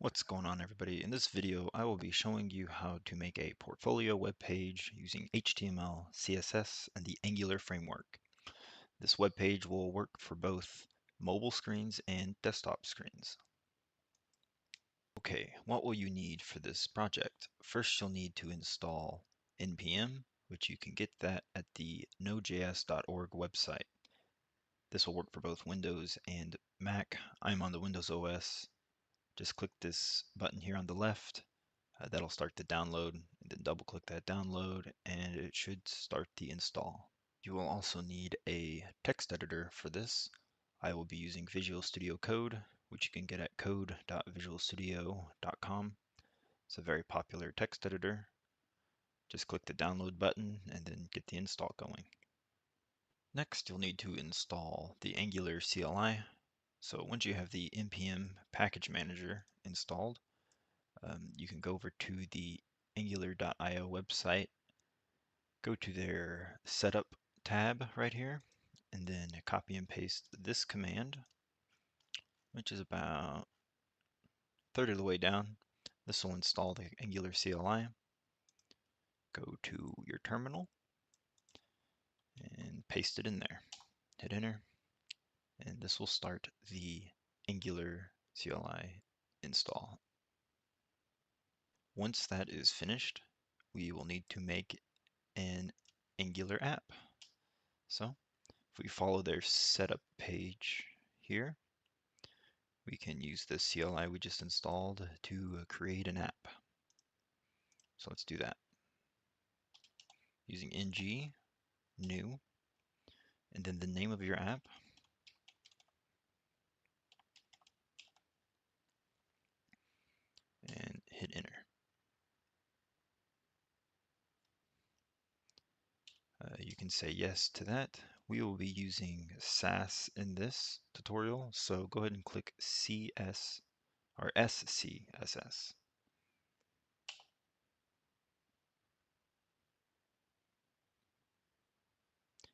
What's going on, everybody? In this video, I will be showing you how to make a portfolio web page using HTML, CSS, and the Angular framework. This web page will work for both mobile screens and desktop screens. Okay, what will you need for this project? First, you'll need to install npm, which you can get that at the nodejs.org website. This will work for both Windows and Mac. I'm on the Windows OS. Just click this button here on the left. That'll start the download, and then double click that download and it should start the install. You will also need a text editor for this. I will be using Visual Studio Code, which you can get at code.visualstudio.com. It's a very popular text editor. Just click the download button and then get the install going. Next, you'll need to install the Angular CLI. So once you have the npm package manager installed, you can go over to the angular.io website, go to their setup tab right here, and then copy and paste this command, which is about a third of the way down. This will install the Angular CLI. Go to your terminal and paste it in there. Hit enter, and this will start the Angular CLI install. Once that is finished, we will need to make an Angular app. So if we follow their setup page here, we can use the CLI we just installed to create an app. So let's do that. Using ng, new, and then the name of your app. And hit enter. You can say yes to that. We will be using Sass in this tutorial, so go ahead and click CS or SCSS.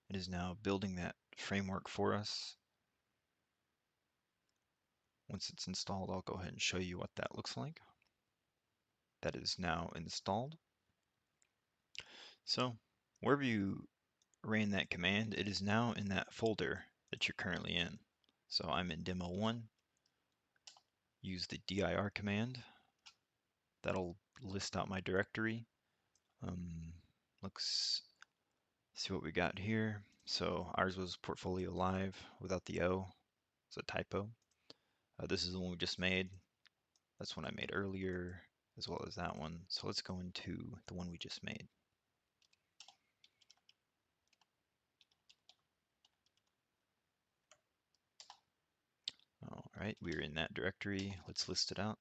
It is now building that framework for us. Once it's installed, I'll go ahead and show you what that looks like. That is now installed. So wherever you ran that command, it is now in that folder that you're currently in. So I'm in demo 1. Use the dir command. That'll list out my directory. Let's see what we got here. So ours was portfolio live without the O. It's a typo. This is the one we just made. That's one I made earlier, as well as that one. So let's go into the one we just made. All right, we're in that directory. Let's list it out.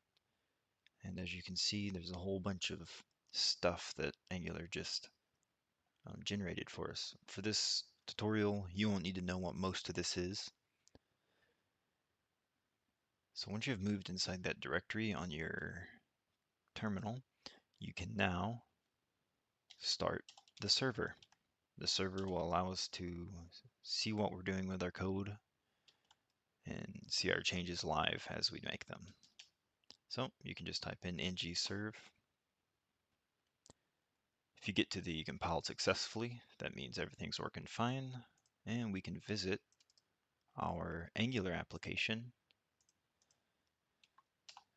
And as you can see, there's a whole bunch of stuff that Angular just generated for us. For this tutorial, you won't need to know what most of this is. So once you've moved inside that directory on your terminal, you can now start the server. The server will allow us to see what we're doing with our code and see our changes live as we make them. So you can just type in ng-serve. If you get to the compiled successfully, that means everything's working fine, and we can visit our Angular application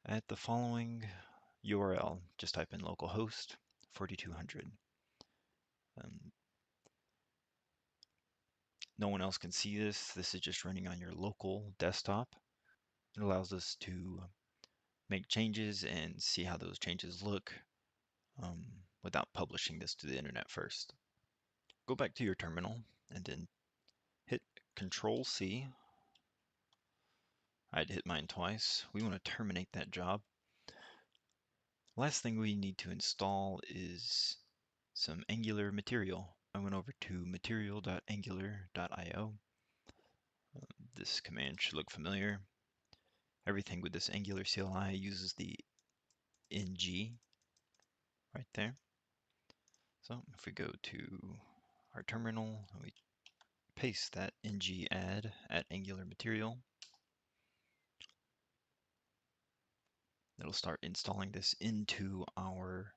at the following URL. Just type in localhost 4200. No one else can see this. This is just running on your local desktop. It allows us to make changes and see how those changes look without publishing this to the internet first. Go back to your terminal and then hit Control-C. I'd hit mine twice. We want to terminate that job. Last thing we need to install is some Angular material. I went over to material.angular.io. This command should look familiar. Everything with this Angular CLI uses the ng right there. So if we go to our terminal and we paste that ng add at Angular material, It'll start installing this into our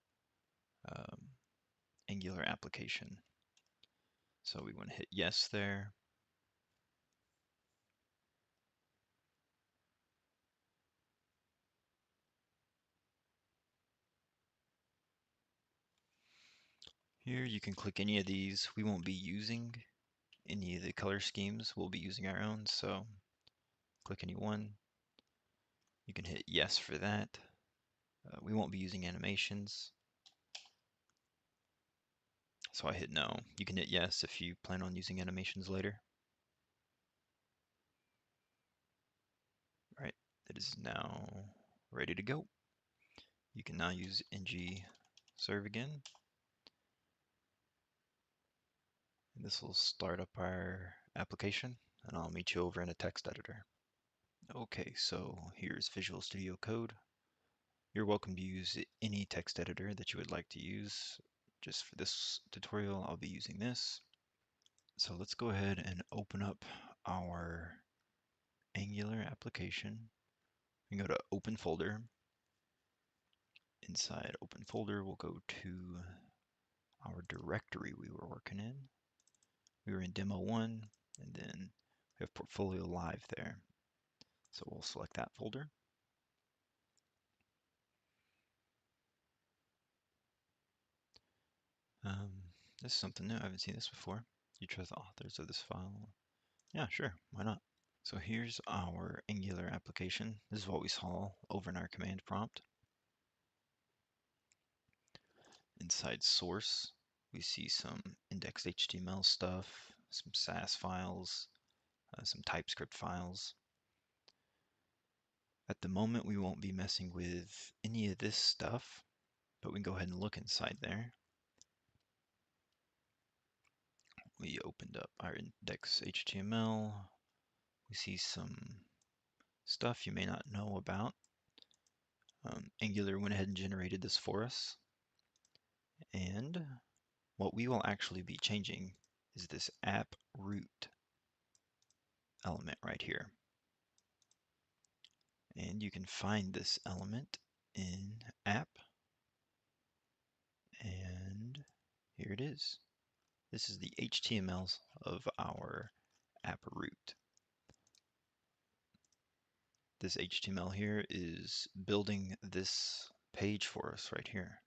um, Angular application. So we want to hit yes there. Here you can click any of these. We won't be using any of the color schemes. We'll be using our own, so click any one. You can hit yes for that. We won't be using animations, so I hit no. You can hit yes if you plan on using animations later. Right, it is now ready to go. You can now use ng serve again. And this will start up our application, and I'll meet you over in a text editor. Okay, so here's Visual Studio Code. You're welcome to use any text editor that you would like to use. Just for this tutorial, I'll be using this. So let's go ahead and open up our Angular application. We can go to Open Folder. Inside Open Folder, we'll go to our directory we were working in. We were in Demo 1, and then we have Portfolio Live there. So we'll select that folder. This is something new. I haven't seen this before. You trust the authors of this file? Yeah, sure. Why not? So here's our Angular application. This is what we saw over in our command prompt. Inside source, we see some index.html stuff, some Sass files, some TypeScript files. At the moment, we won't be messing with any of this stuff, but we can go ahead and look inside there. We opened up our index.html. We see some stuff you may not know about. Angular went ahead and generated this for us. And what we will actually be changing is this app root element right here. And you can find this element in app. And here it is. This is the HTML of our app root. This HTML here is building this page for us right here.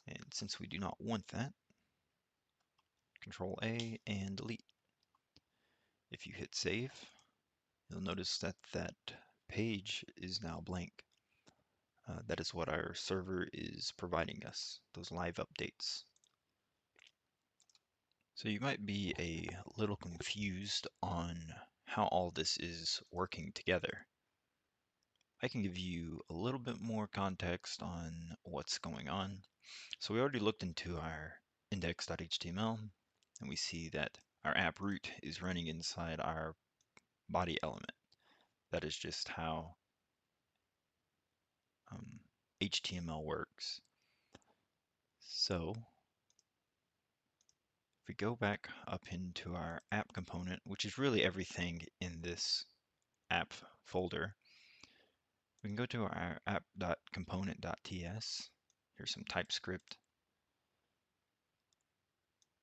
And since we do not want that, Control A and delete. If you hit save, you'll notice that that page is now blank. That is what our server is providing us, those live updates. So you might be a little confused on how all this is working together. I can give you a little bit more context on what's going on. So we already looked into our index.html, and we see that our app root is running inside our body element. That is just how HTML works. So if we go back up into our app component, which is really everything in this app folder, we can go to our app.component.ts. Here's some TypeScript.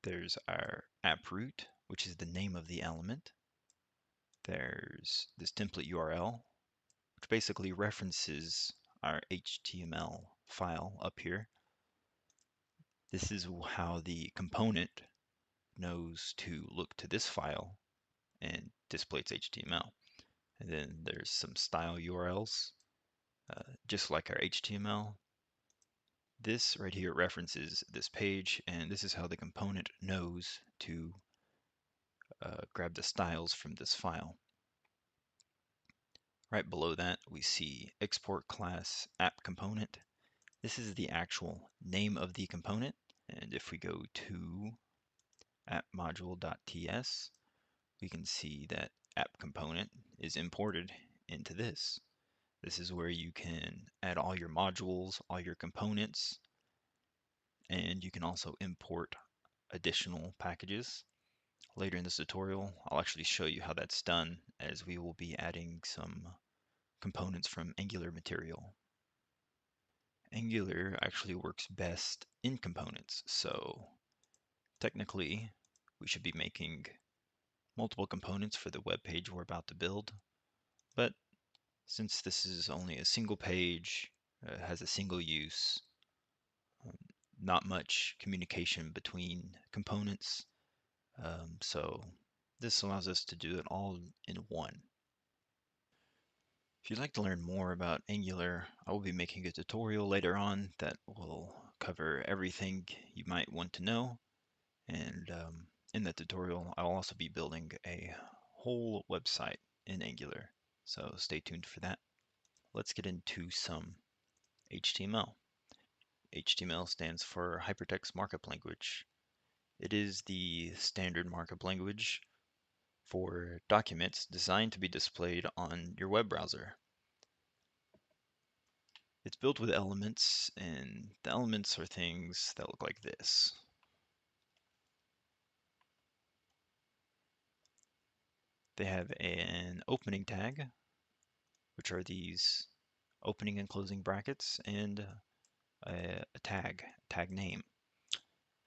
There's our app root, which is the name of the element. There's this template URL, which basically references our HTML file up here. This is how the component knows to look to this file and display its HTML. And then there's some style URLs, just like our HTML. This right here references this page, and this is how the component knows to grab the styles from this file. Right below that, we see export class app component. This is the actual name of the component. And if we go to app.module.ts, we can see that app component is imported into this. This is where you can add all your modules, all your components, and you can also import additional packages. Later in this tutorial, I'll actually show you how that's done, as we will be adding some components from Angular material. Angular actually works best in components. So technically, we should be making multiple components for the web page we're about to build. But since this is only a single page, has a single use, um, not much communication between components, so this allows us to do it all in one. If you'd like to learn more about Angular, I will be making a tutorial later on that will cover everything you might want to know. And in that tutorial, I'll also be building a whole website in Angular. So stay tuned for that. Let's get into some HTML. HTML stands for Hypertext Markup Language. It is the standard markup language for documents designed to be displayed on your web browser. It's built with elements, and the elements are things that look like this. They have an opening tag, which are these opening and closing brackets, and a tag name,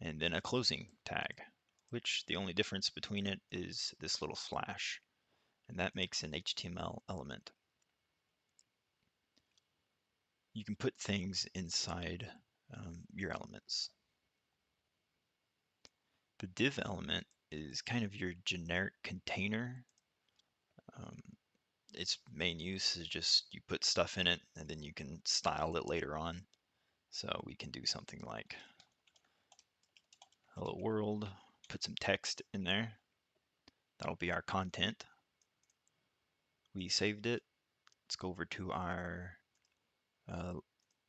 and then a closing tag, which the only difference between it is this little slash, and that makes an HTML element. You can put things inside your elements. The div element is kind of your generic container. Its main use is just you put stuff in it and then you can style it later on. So we can do something like hello world, put some text in there. That'll be our content. We saved it. Let's go over to our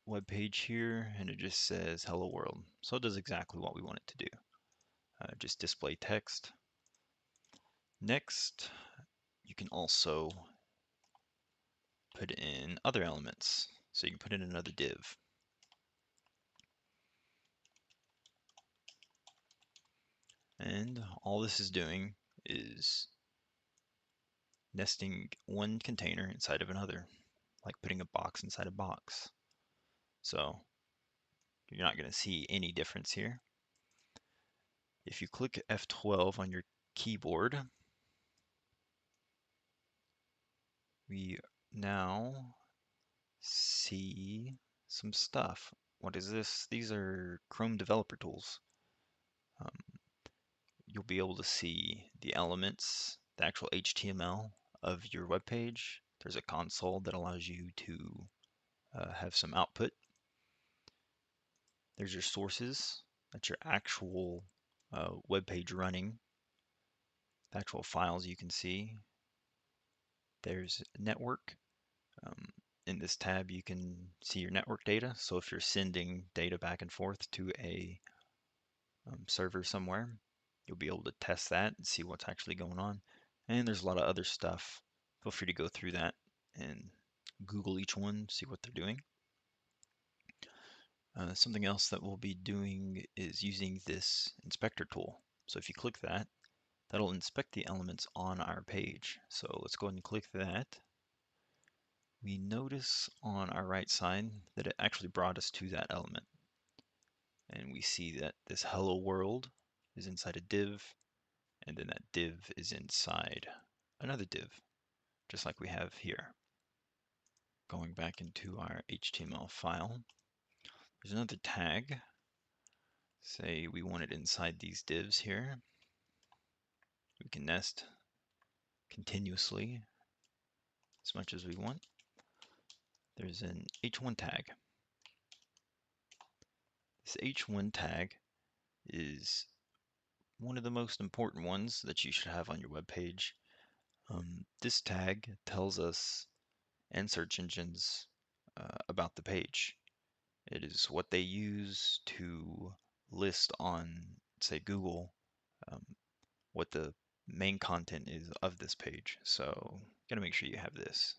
web page here, and it just says hello world. So it does exactly what we want it to do. Just display text. Next, you can also put in other elements. So you can put in another div. And all this is doing is nesting one container inside of another, like putting a box inside a box. So you're not going to see any difference here. If you click F12 on your keyboard, we now see some stuff. What is this? These are Chrome developer tools. You'll be able to see the elements, the actual HTML of your web page. There's a console that allows you to have some output. There's your sources. That's your actual web page running. The actual files you can see. There's network. Um, in this tab, you can see your network data. So if you're sending data back and forth to a server somewhere, you'll be able to test that and see what's actually going on. And there's a lot of other stuff. Feel free to go through that and Google each one, see what they're doing. Something else that we'll be doing is using this inspector tool. So if you click that, that'll inspect the elements on our page. So let's go ahead and click that. We notice on our right side that it actually brought us to that element. And we see that this hello world is inside a div, and then that div is inside another div, just like we have here. Going back into our HTML file, there's another tag. Say we want it inside these divs here. We can nest continuously as much as we want. There's an h1 tag. This h1 tag is one of the most important ones that you should have on your web page. This tag tells us and search engines about the page. It is what they use to list on, say, Google, what the main content is of this page. So you gotta make sure you have this.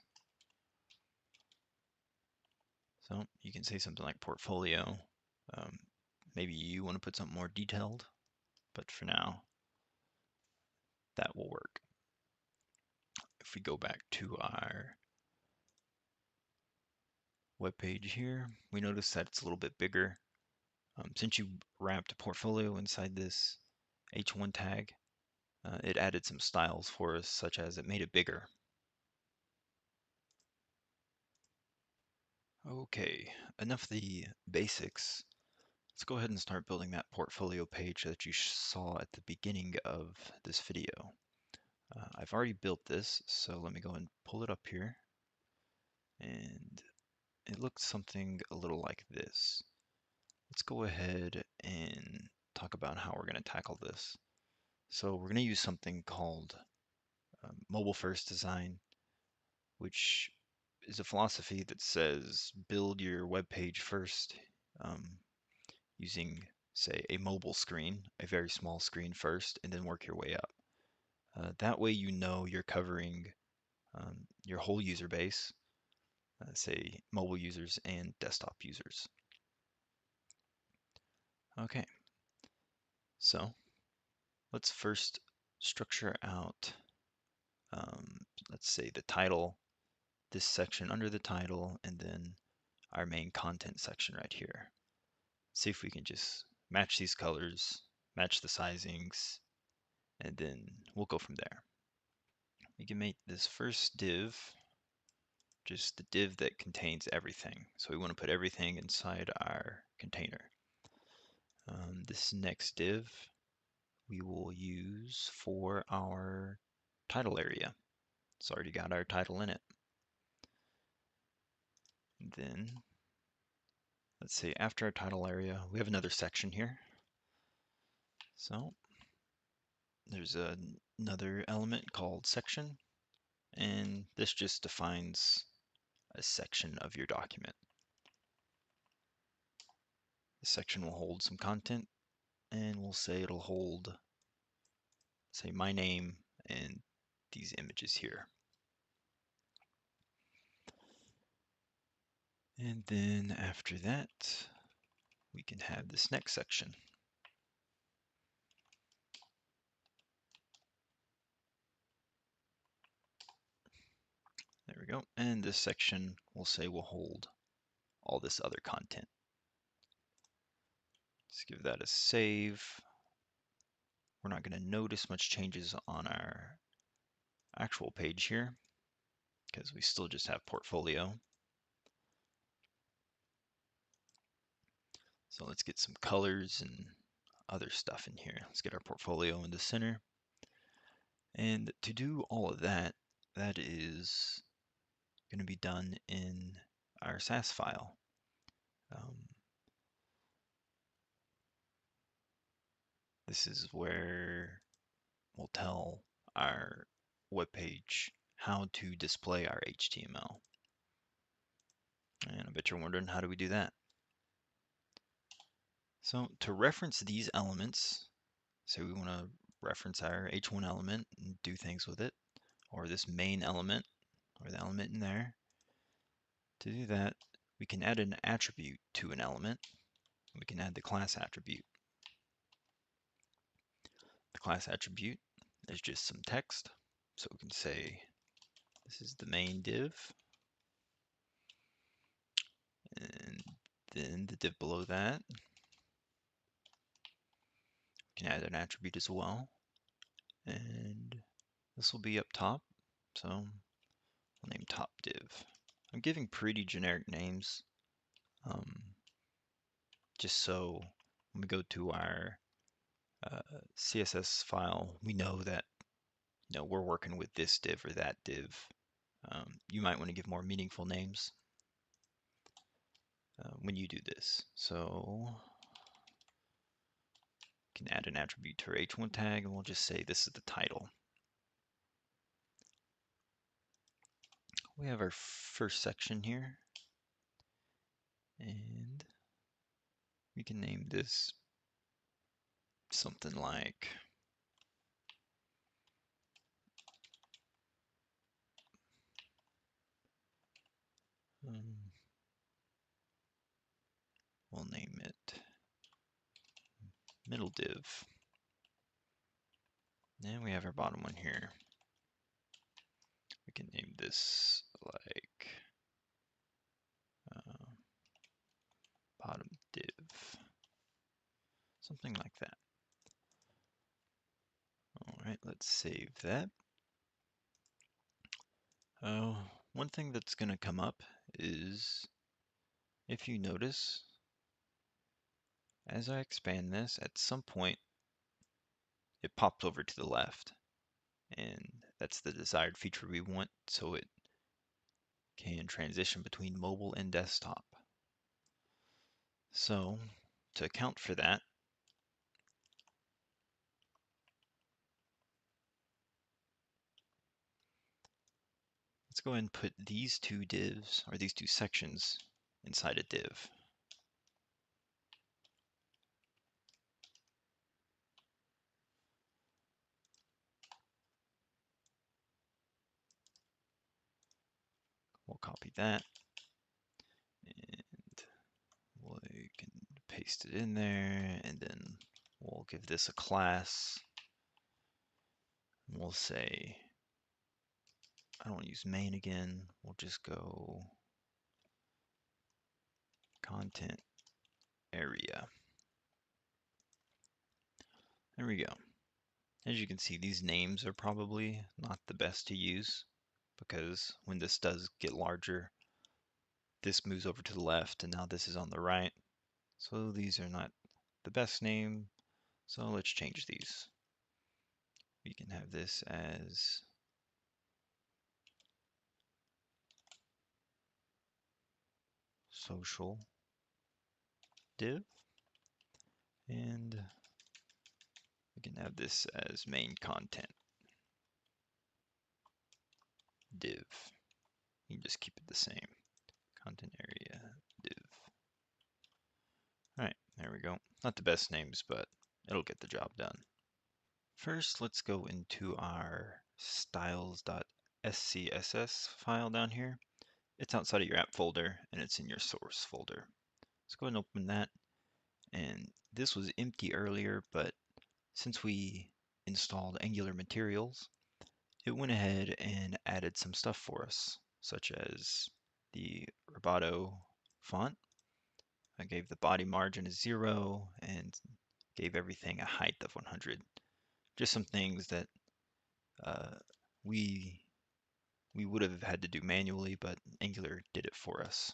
So you can say something like portfolio. Maybe you want to put something more detailed, but for now, that will work. If we go back to our web page here, we notice that it's a little bit bigger. Since you wrapped a portfolio inside this H1 tag, it added some styles for us, such as it made it bigger. Okay, enough of the basics. Let's go ahead and start building that portfolio page that you saw at the beginning of this video. I've already built this, so let me go and pull it up here. And it looks something a little like this. Let's go ahead and talk about how we're going to tackle this. So we're going to use something called mobile first design, which is a philosophy that says build your web page first using, say, a mobile screen, a very small screen first, and then work your way up. That way you know you're covering your whole user base, say mobile users and desktop users. Okay, so let's first structure out, let's say the title, this section under the title, and then our main content section right here. See if we can just match these colors, match the sizings, and then we'll go from there. We can make this first div just the div that contains everything. So we want to put everything inside our container. This next div we will use for our title area. It's already got our title in it. And then let's say after our title area, we have another section here. So there's another element called section, and this just defines a section of your document. The section will hold some content, and we'll say it'll hold, say, my name and these images here. And then after that, we can have this next section. There we go. And this section we'll say will hold all this other content. Let's give that a save. We're not going to notice much changes on our actual page here because we still just have portfolio. So let's get some colors and other stuff in here. Let's get our portfolio in the center. And to do all of that, that is going to be done in our SAS file. This is where we'll tell our web page how to display our HTML. And I bet you're wondering, how do we do that? So to reference these elements, say we want to reference our H1 element and do things with it, or this main element, or the element in there. To do that, we can add an attribute to an element. We can add the class attribute. The class attribute is just some text. So we can say, this is the main div. And then the div below that, we can add an attribute as well. And this will be up top. So we'll name top div. I'm giving pretty generic names, just so when we go to our CSS file, we know that we're working with this div or that div. You might want to give more meaningful names when you do this. So we can add an attribute to our H1 tag, and we'll just say this is the title. We have our first section here, and we can name this something like we'll name it middle div. And we have our bottom one here. We can name this like something like that. All right, let's save that. One thing that's going to come up is, if you notice, as I expand this, at some point it pops over to the left, and that's the desired feature we want, so it can transition between mobile and desktop. So to account for that, let's go ahead and put these two divs, or these two sections, inside a div. We'll copy that, and we can paste it in there, and then we'll give this a class. We'll say, I don't want to use main again. We'll just go content area. There we go. As you can see, these names are probably not the best to use, because when this does get larger, this moves over to the left, and now this is on the right. So these are not the best name. So let's change these. We can have this as social div, and we can have this as main content div. You can just keep it the same. Content area div. All right, there we go. Not the best names, but it'll get the job done. First, let's go into our styles.scss file down here. It's outside of your app folder, and it's in your source folder. Let's go ahead and open that. And this was empty earlier, but since we installed Angular materials, it went ahead and added some stuff for us, such as the Roboto font. I gave the body margin a 0 and gave everything a height of 100. Just some things that we would have had to do manually, but Angular did it for us.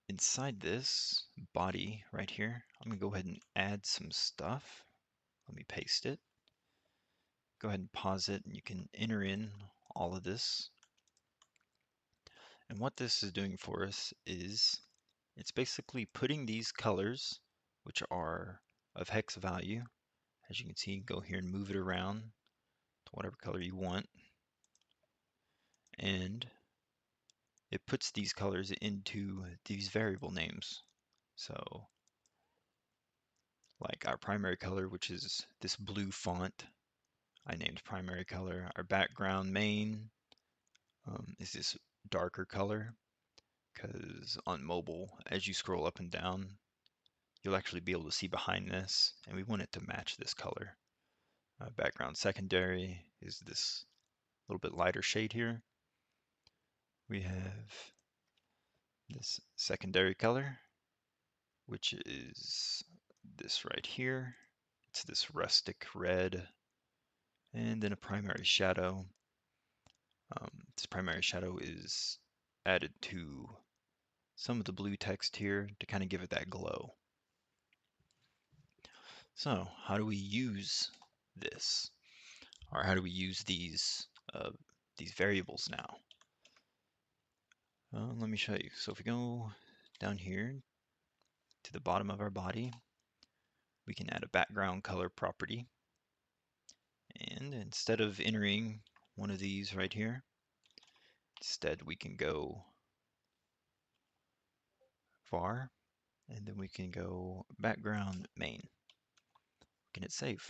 Inside this body right here, I'm gonna go ahead and add some stuff. Let me paste it. Go ahead and pause it, and you can enter in all of this. And what this is doing for us is it's basically putting these colors, which are of hex value. As you can see, you can go here and move it around to whatever color you want. And it puts these colors into these variable names. So like our primary color, which is this blue font, I named primary color. Our background main is this darker color, because on mobile, as you scroll up and down, you'll actually be able to see behind this, and we want it to match this color. Background secondary is this little bit lighter shade here. We have this secondary color, which is this right here. It's this rustic red, and then a primary shadow. This primary shadow is added to some of the blue text here to kind of give it that glow. So how do we use this? Or how do we use these variables now? Let me show you. So if we go down here to the bottom of our body, we can add a background color property. And instead of entering one of these right here, instead we can go var, and then we can go background main. We can hit save.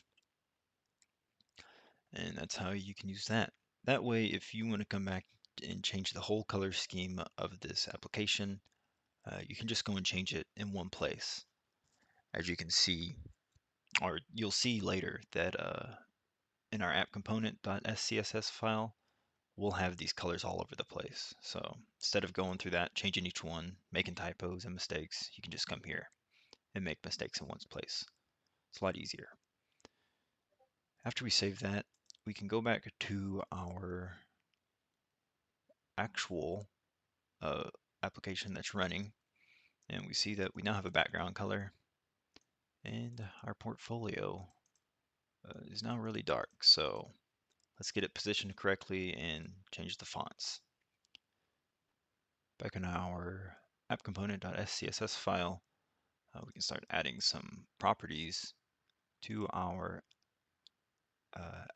And that's how you can use that. That way, if you want to come back and change the whole color scheme of this application, you can just go and change it in one place. As you can see, or you'll see later that in our app component.scss file, we'll have these colors all over the place. So instead of going through that, changing each one, making typos and mistakes, you can just come here and make mistakes in one place. It's a lot easier. After we save that, we can go back to our actual application that's running, and we see that we now have a background color, and our portfolio is now really dark. So let's get it positioned correctly and change the fonts. Back in our app component.scss file, we can start adding some properties to our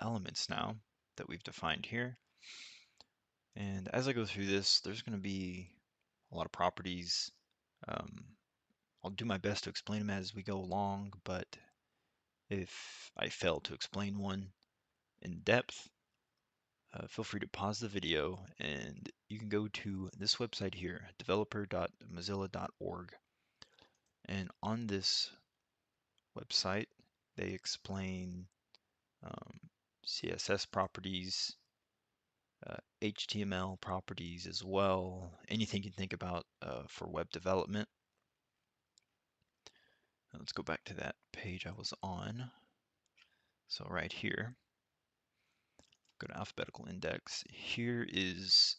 elements now that we've defined here. And as I go through this, there's going to be a lot of properties. I'll do my best to explain them as we go along, but if I fail to explain one in depth, feel free to pause the video and you can go to this website here, developer.mozilla.org. And on this website, they explain CSS properties, HTML properties as well, anything you can think about for web development. Let's go back to that page I was on. So right here, go to alphabetical index. Here is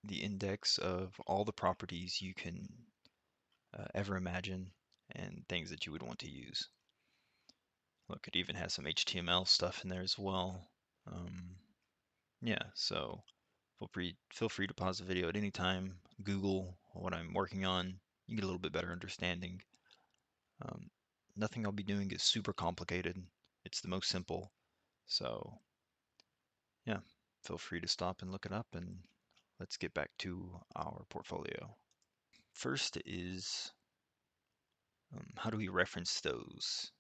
the index of all the properties you can ever imagine and things that you would want to use. Look, it even has some HTML stuff in there as well. Yeah, so feel free to pause the video at any time, Google what I'm working on, you get a little bit better understanding. Nothing I'll be doing is super complicated. It's the most simple. So yeah, feel free to stop and look it up, and let's get back to our portfolio. First is how do we reference those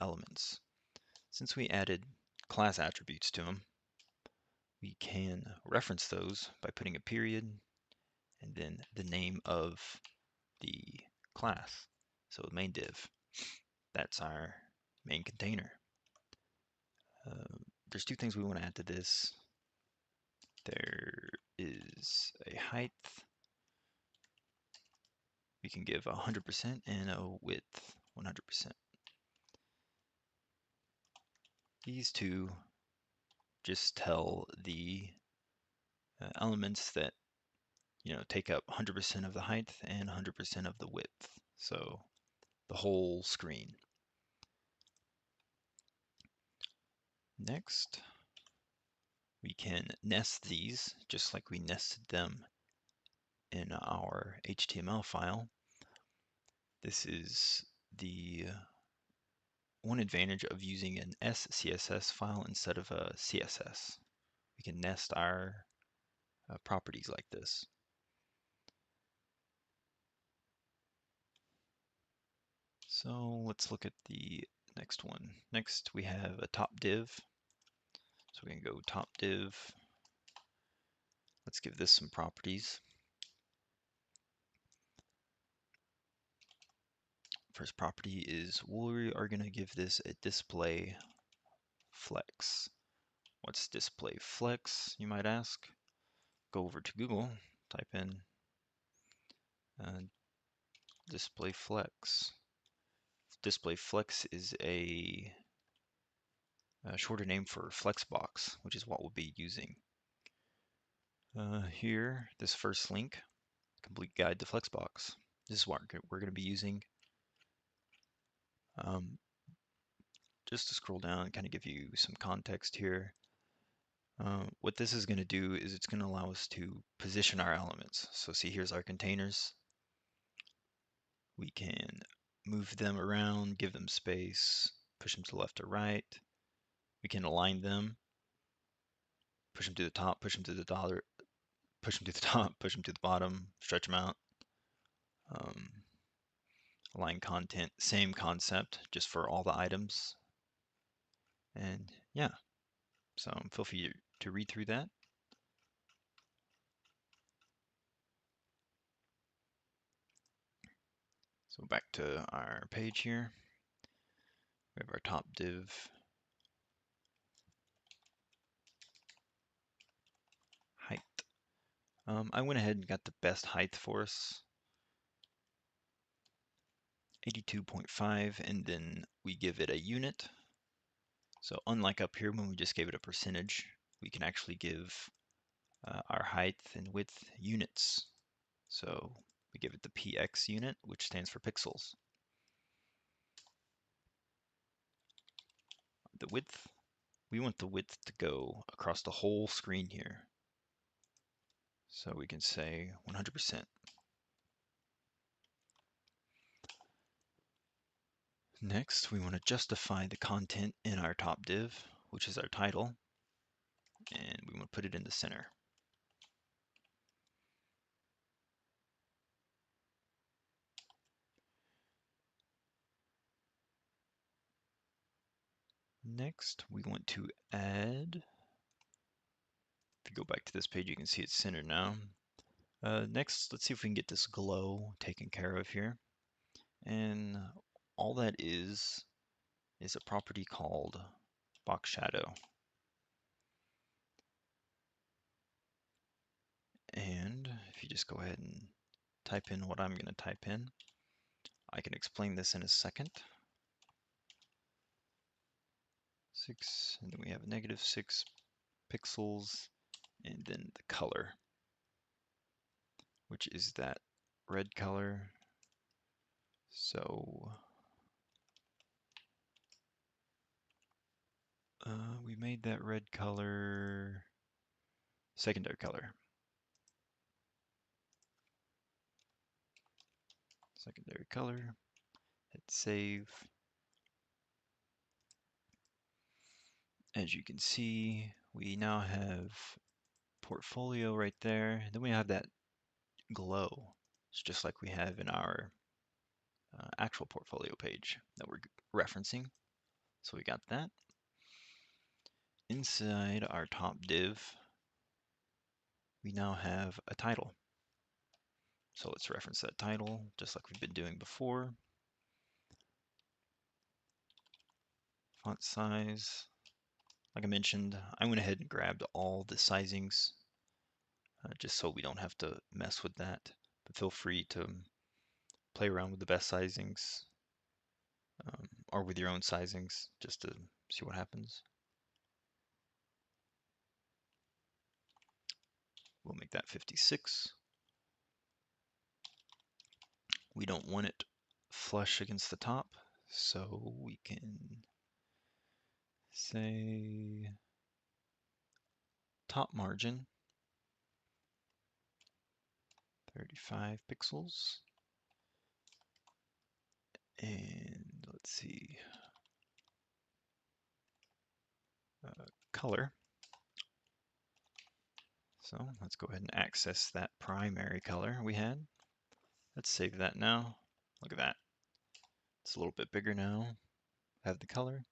elements? Since we added class attributes to them, we can reference those by putting a period and then the name of the class. So the main div, that's our main container. There's two things we want to add to this. There is a height. We can give 100% and a width 100%. These two just tell the elements that take up 100% of the height and 100% of the width. So the whole screen. Next, we can nest these just like we nested them in our HTML file. This is the one advantage of using an SCSS file instead of a CSS. We can nest our properties like this. So let's look at the next one. Next we have a top div. So we can go top div. Let's give this some properties. First property is we are going to give this a display flex. What's display flex, you might ask? Go over to Google, type in display flex. Display flex is a shorter name for FlexBox, which is what we'll be using. Here, this first link, complete guide to FlexBox. This is what we're going to be using. Just to scroll down and kind of give you some context here. What this is going to do is it's going to allow us to position our elements. So see, here's our containers. We can move them around, give them space, push them to the left or right. We can align them, push them to the top, push them to the dollar, push them to the top, push them to the bottom, stretch them out. Align content, same concept, just for all the items. And yeah, so feel free to read through that. So back to our page here. We have our top div. Height. I went ahead and got the best height for us. 82.5, and then we give it a unit. So unlike up here when we just gave it a percentage, we can actually give our height and width units. So we give it the px unit, which stands for pixels. The width, we want the width to go across the whole screen here. So we can say 100%. Next, we want to justify the content in our top div, which is our title, and we want to put it in the center. Next, we want to add, if you go back to this page, you can see it's centered now. Next, let's see if we can get this glow taken care of here. And all that is a property called box shadow. And if you just go ahead and type in what I'm going to type in, I can explain this in a second. 6, and then we have -6 pixels, and then the color, which is that red color. So we made that red color secondary color. Secondary color, hit save. As you can see, we now have portfolio right there. Then we have that glow. It's just like we have in our actual portfolio page that we're referencing. So we got that. Inside our top div, we now have a title. So let's reference that title just like we've been doing before. Font size, like I mentioned, I went ahead and grabbed all the sizings just so we don't have to mess with that. But feel free to play around with the best sizings or with your own sizings just to see what happens. We'll make that 56. We don't want it flush against the top, so we can say top margin 35 pixels. And let's see, color. So let's go ahead and access that primary color we had. Let's save that now. Look at that. It's a little bit bigger now. Have the color.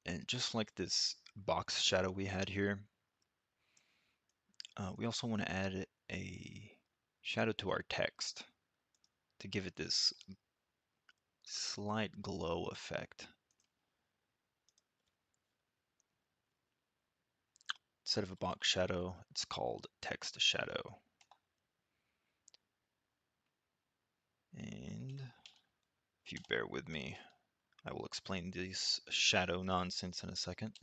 And just like this box shadow we had here, we also want to add a shadow to our text to give it this slight glow effect. Instead of a box shadow, it's called text shadow. And if you bear with me, I will explain this shadow nonsense in a second.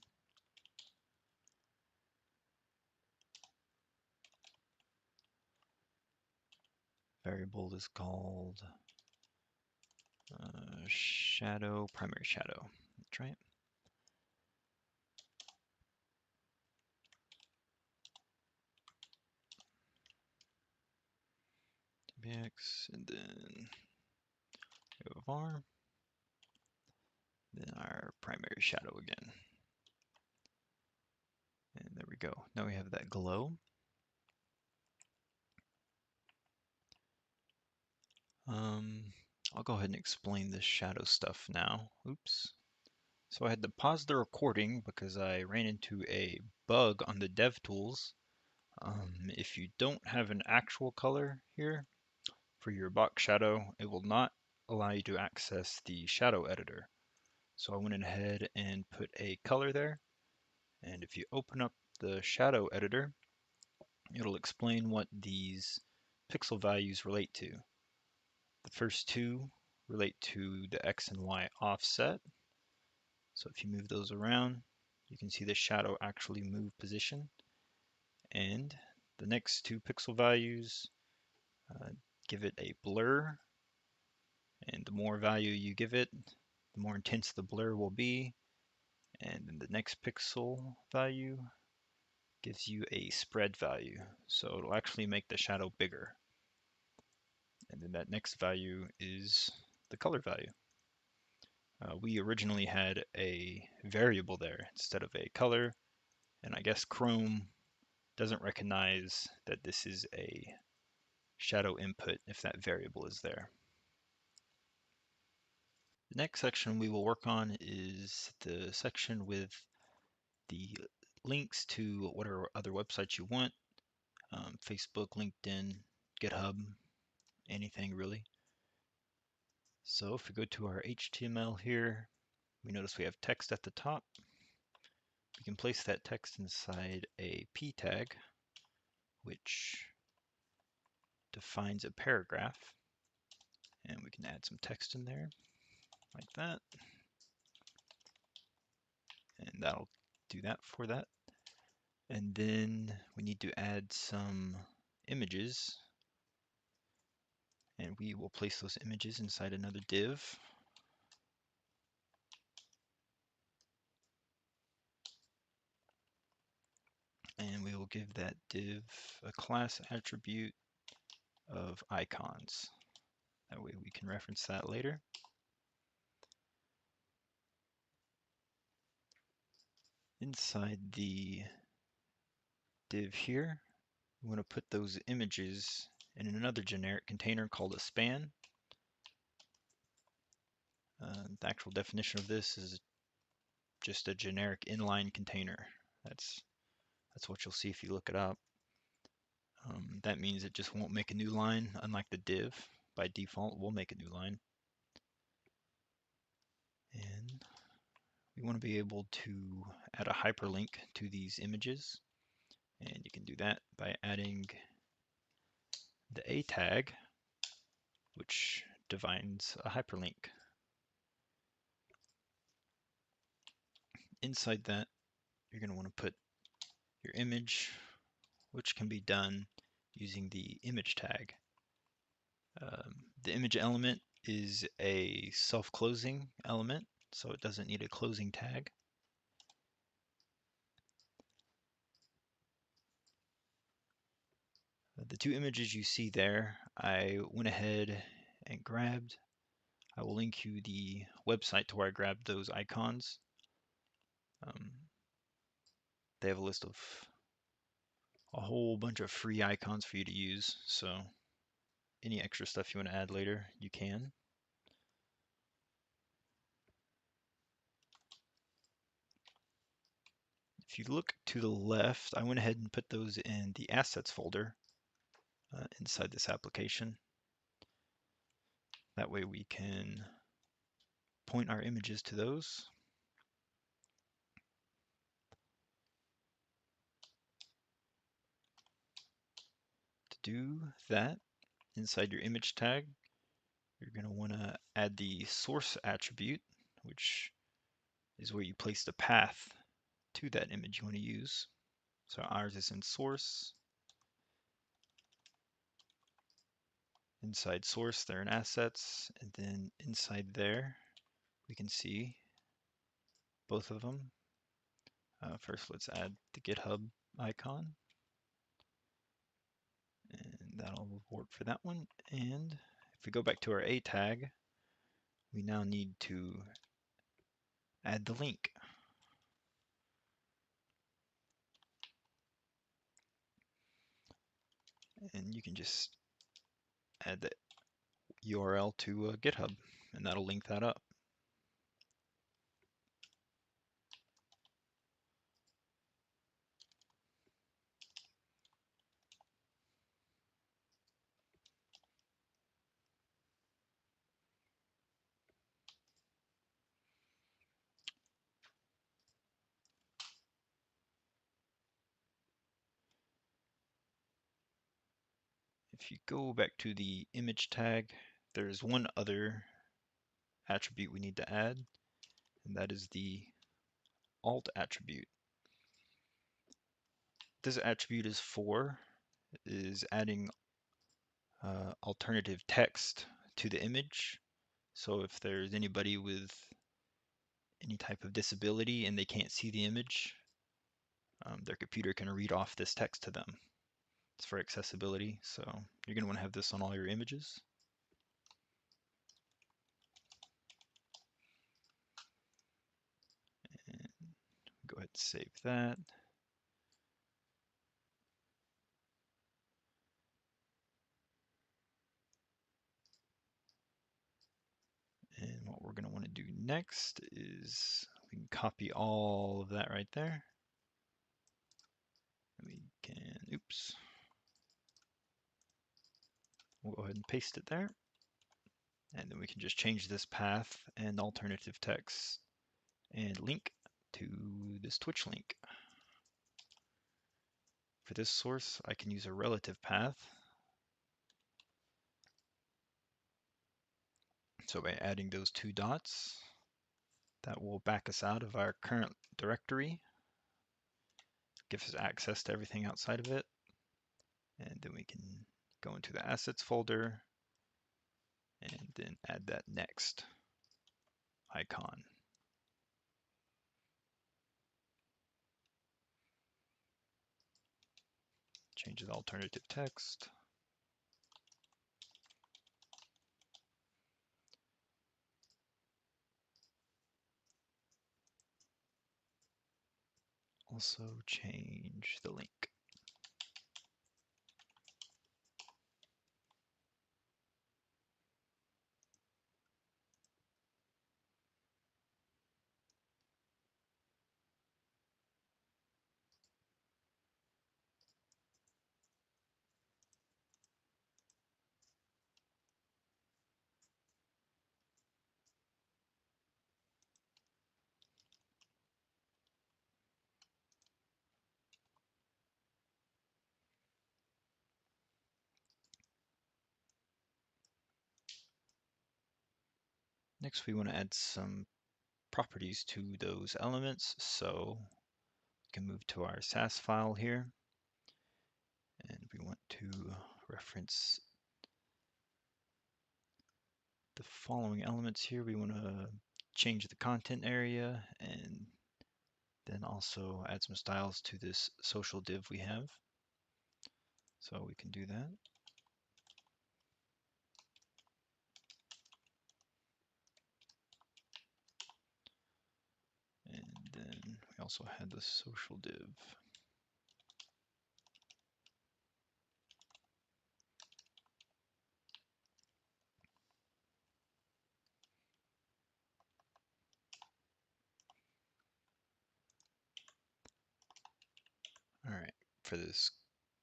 Variable is called shadow, primary shadow. That's right. Bx, and then we have var, then our primary shadow again. And there we go. Now we have that glow. I'll go ahead and explain this shadow stuff now. Oops. So I had to pause the recording because I ran into a bug on the DevTools. If you don't have an actual color here for your box shadow, it will not allow you to access the shadow editor. So I went ahead and put a color there. And if you open up the shadow editor, it'll explain what these pixel values relate to. The first two relate to the X and Y offset. So if you move those around, you can see the shadow actually move position. And the next two pixel values give it a blur. And the more value you give it, the more intense the blur will be. And then the next pixel value gives you a spread value. So it'll actually make the shadow bigger. And then that next value is the color value. We originally had a variable there instead of a color, and I guess Chrome doesn't recognize that this is a shadow input if that variable is there. The next section we will work on is the section with the links to whatever other websites you want, Facebook, LinkedIn, GitHub, anything really. So if we go to our HTML here, we notice we have text at the top. We can place that text inside a p tag, which defines a paragraph. And we can add some text in there like that. And that'll do that for that. And then we need to add some images. And we will place those images inside another div. And we will give that div a class attribute of icons. That way we can reference that later. Inside the div here, we want to put those images in another generic container called a span. The actual definition of this is just a generic inline container. That's what you'll see if you look it up. That means it just won't make a new line, unlike the div. By default, we'll make a new line. And we want to be able to add a hyperlink to these images. And you can do that by adding the A tag, which defines a hyperlink. Inside that, you're going to want to put your image, which can be done using the image tag. The image element is a self-closing element, so it doesn't need a closing tag. The two images you see there, I went ahead and grabbed. I will link you the website to where I grabbed those icons. They have a list of a whole bunch of free icons for you to use, so any extra stuff you want to add later, you can. If you look to the left, I went ahead and put those in the assets folder inside this application. That way we can point our images to those. To do that, inside your image tag, you're going to want to add the source attribute, which is where you place the path to that image you want to use. So ours is in source. Inside source, they're in assets, and then inside there, we can see both of them. First, let's add the GitHub icon, and that'll work for that one. And if we go back to our A tag, we now need to add the link. And you can just add the URL to GitHub, and that'll link that up. If you go back to the image tag, there's one other attribute we need to add, and that is the alt attribute. This attribute is adding alternative text to the image. So if there's anybody with any type of disability and they can't see the image, their computer can read off this text to them. It's for accessibility, so you're going to want to have this on all your images. And go ahead and save that. And what we're going to want to do next is we can copy all of that right there. We can, oops, we'll go ahead and paste it there. And then we can just change this path and alternative text and link to this Twitch link. For this source, I can use a relative path. So by adding those two dots, that will back us out of our current directory, gives us access to everything outside of it. And then we can go into the assets folder and then add that next icon. Change the alternative text. Also change the link. Next, we want to add some properties to those elements. So we can move to our SAS file here, and we want to reference the following elements here. We want to change the content area and then also add some styles to this social div we have. So we can do that. And then we also had the social div. All right, for this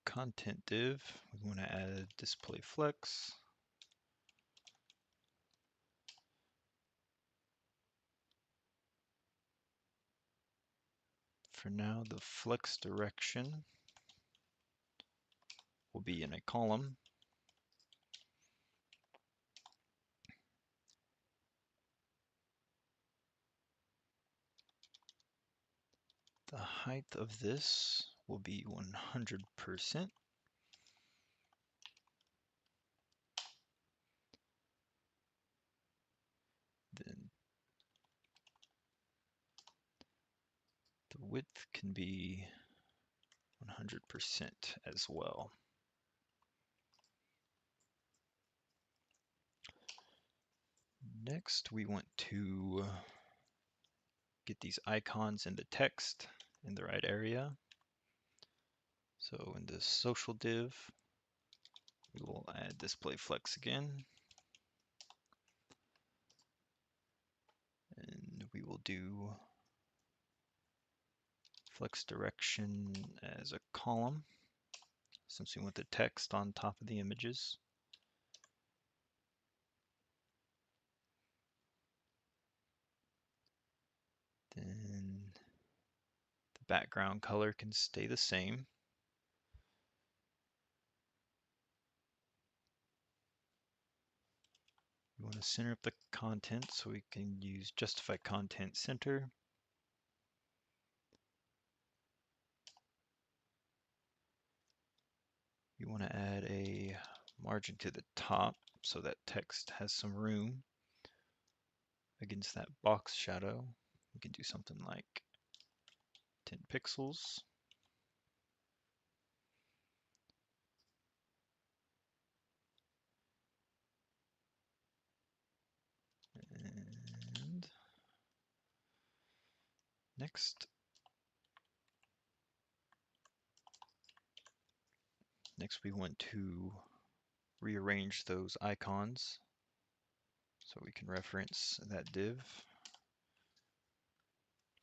content div, we want to add display flex. For now, the flex direction will be in a column. The height of this will be 100%. Then the width can be 100% as well. Next, we want to get these icons and the text in the right area. So in the social div, we will add display flex again. And we will do flex direction as a column, since we want the text on top of the images. Then the background color can stay the same. want to center up the content, so we can use justify content center. You want to add a margin to the top so that text has some room against that box shadow. We can do something like 10 pixels. And next we want to rearrange those icons so we can reference that div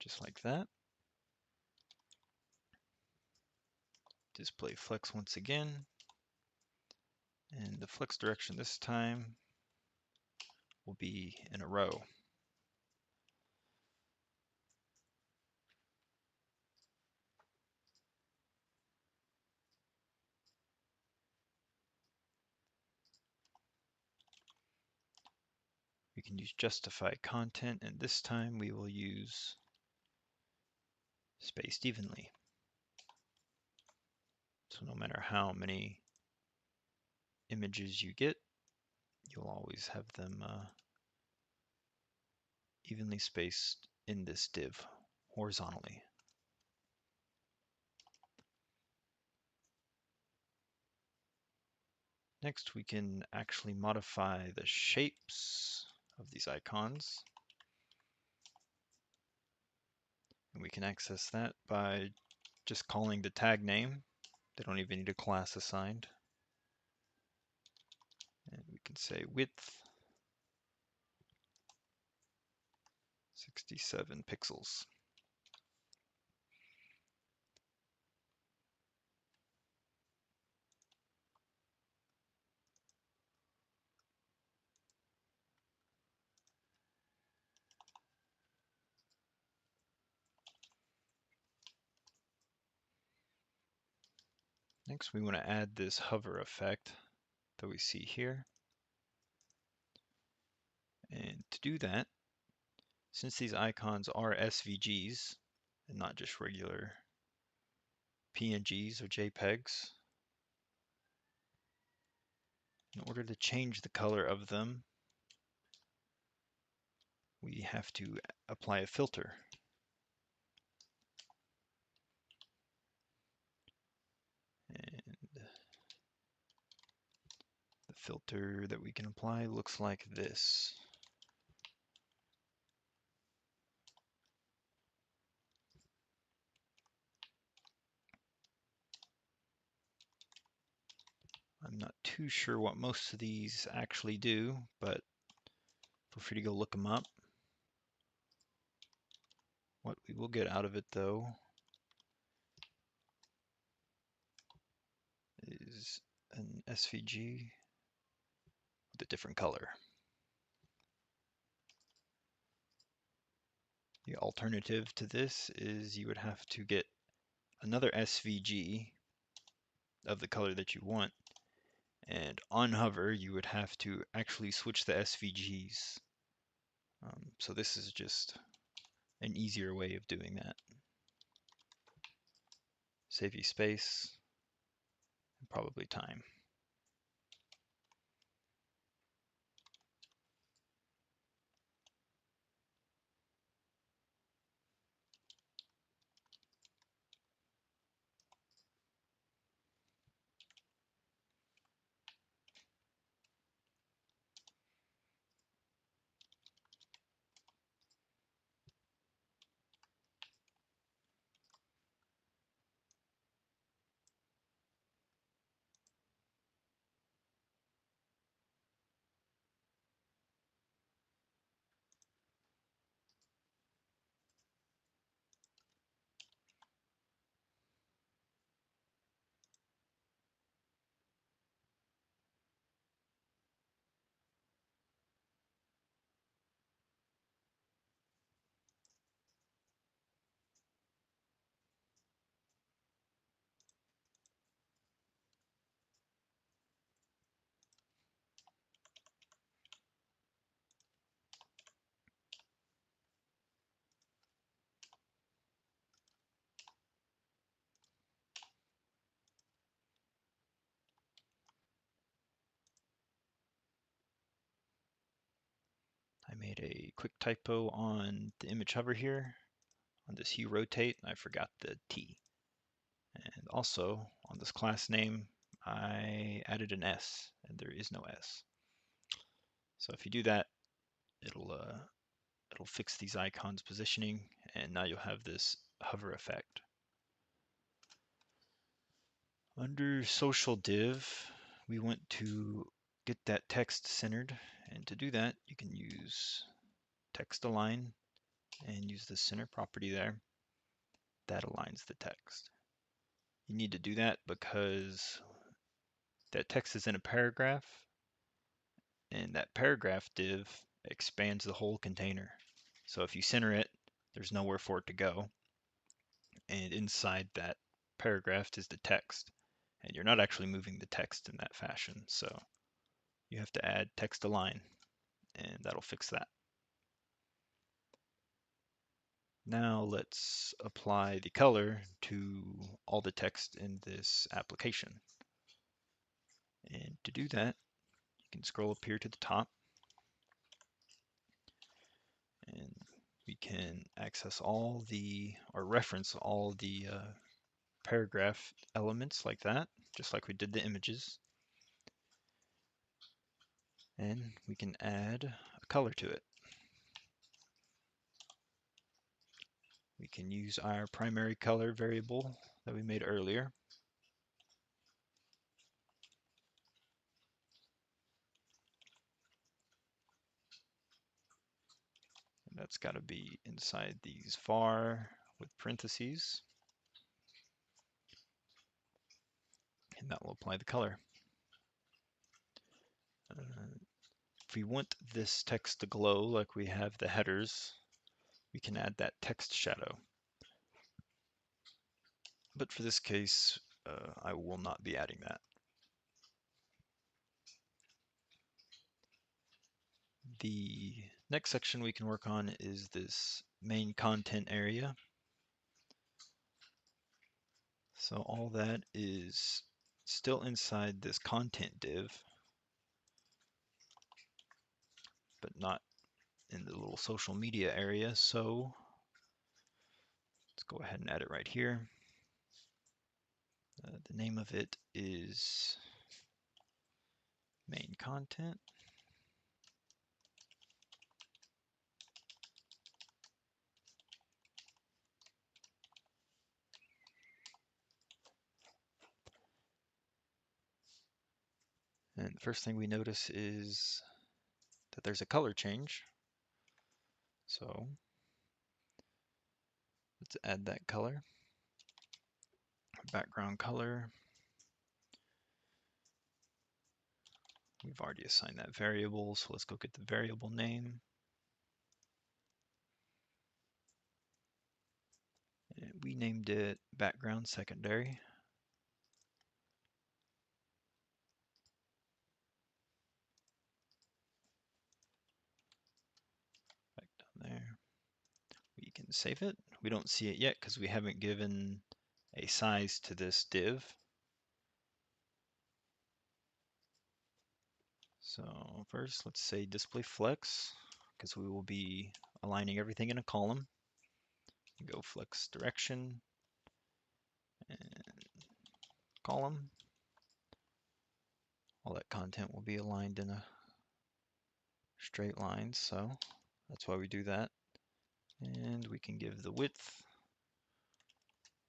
just like that. Display flex once again, and the flex direction this time will be in a row. We can use justify content, and this time we will use spaced evenly. So no matter how many images you get, you'll always have them evenly spaced in this div horizontally. Next, we can actually modify the shapes of these icons. And we can access that by just calling the tag name. They don't even need a class assigned. And we can say width 67 pixels. Next, we want to add this hover effect that we see here. And to do that, since these icons are SVGs and not just regular PNGs or JPEGs, in order to change the color of them, we have to apply a filter. And the filter that we can apply looks like this. I'm not too sure what most of these actually do, but feel free to go look them up. What we will get out of it, though, is an SVG with a different color. The alternative to this is you would have to get another SVG of the color that you want, and on hover you would have to actually switch the SVGs. So this is just an easier way of doing that. Save you space and probably time. made a quick typo on the image hover here. On this hue rotate, I forgot the T. And also on this class name, I added an S, and there is no S. So if you do that, it'll fix these icons positioning, and now you'll have this hover effect. Under social div, we want to get that text centered, and to do that, you can use text align and use the center property there. That aligns the text. You need to do that because that text is in a paragraph, and that paragraph div expands the whole container. So if you center it, there's nowhere for it to go. And inside that paragraph is the text. And you're not actually moving the text in that fashion. So you have to add text align, and that'll fix that. Now let's apply the color to all the text in this application. And to do that, you can scroll up here to the top, and we can access all the, or reference all the paragraph elements like that, just like we did the images. And we can add a color to it. We can use our primary color variable that we made earlier. And that's got to be inside these var with parentheses. And that will apply the color. If we want this text to glow like we have the headers, we can add that text shadow. But for this case, I will not be adding that. The next section we can work on is this main content area. So all that is still inside this content div, but not in the little social media area. So let's go ahead and add it right here. The name of it is main content. And the first thing we notice is that there's a color change. So let's add that color. Background color. We've already assigned that variable, so let's go get the variable name. And we named it background secondary. Back down there. We can save it. We don't see it yet because we haven't given a size to this div. So first, let's say display flex, because we will be aligning everything in a column. Go flex direction and column. All that content will be aligned in a straight line, so that's why we do that. And we can give the width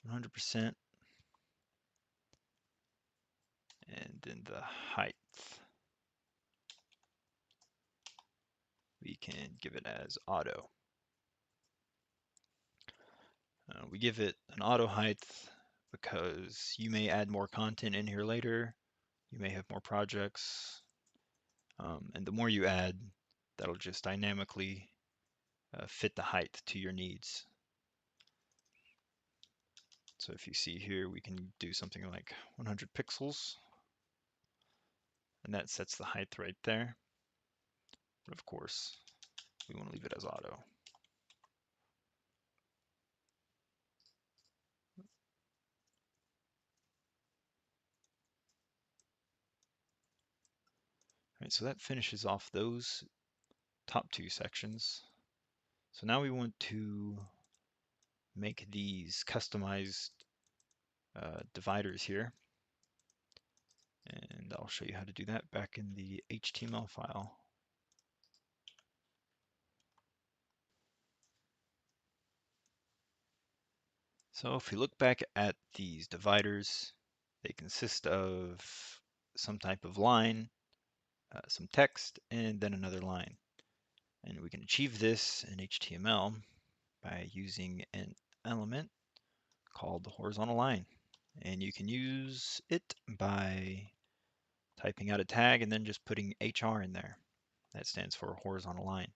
100%, and then the height, we can give it as auto. We give it an auto height because you may add more content in here later. You may have more projects. And the more you add, that'll just dynamically fit the height to your needs. So if you see here, we can do something like 100 pixels. And that sets the height right there. But of course, we want to leave it as auto. All right, so that finishes off those top two sections. So now we want to make these customized dividers here. And I'll show you how to do that back in the HTML file. So if we look back at these dividers, they consist of some type of line, some text, and then another line. And we can achieve this in HTML by using an element called the horizontal line. And you can use it by typing out a tag and then just putting HR in there. That stands for horizontal line.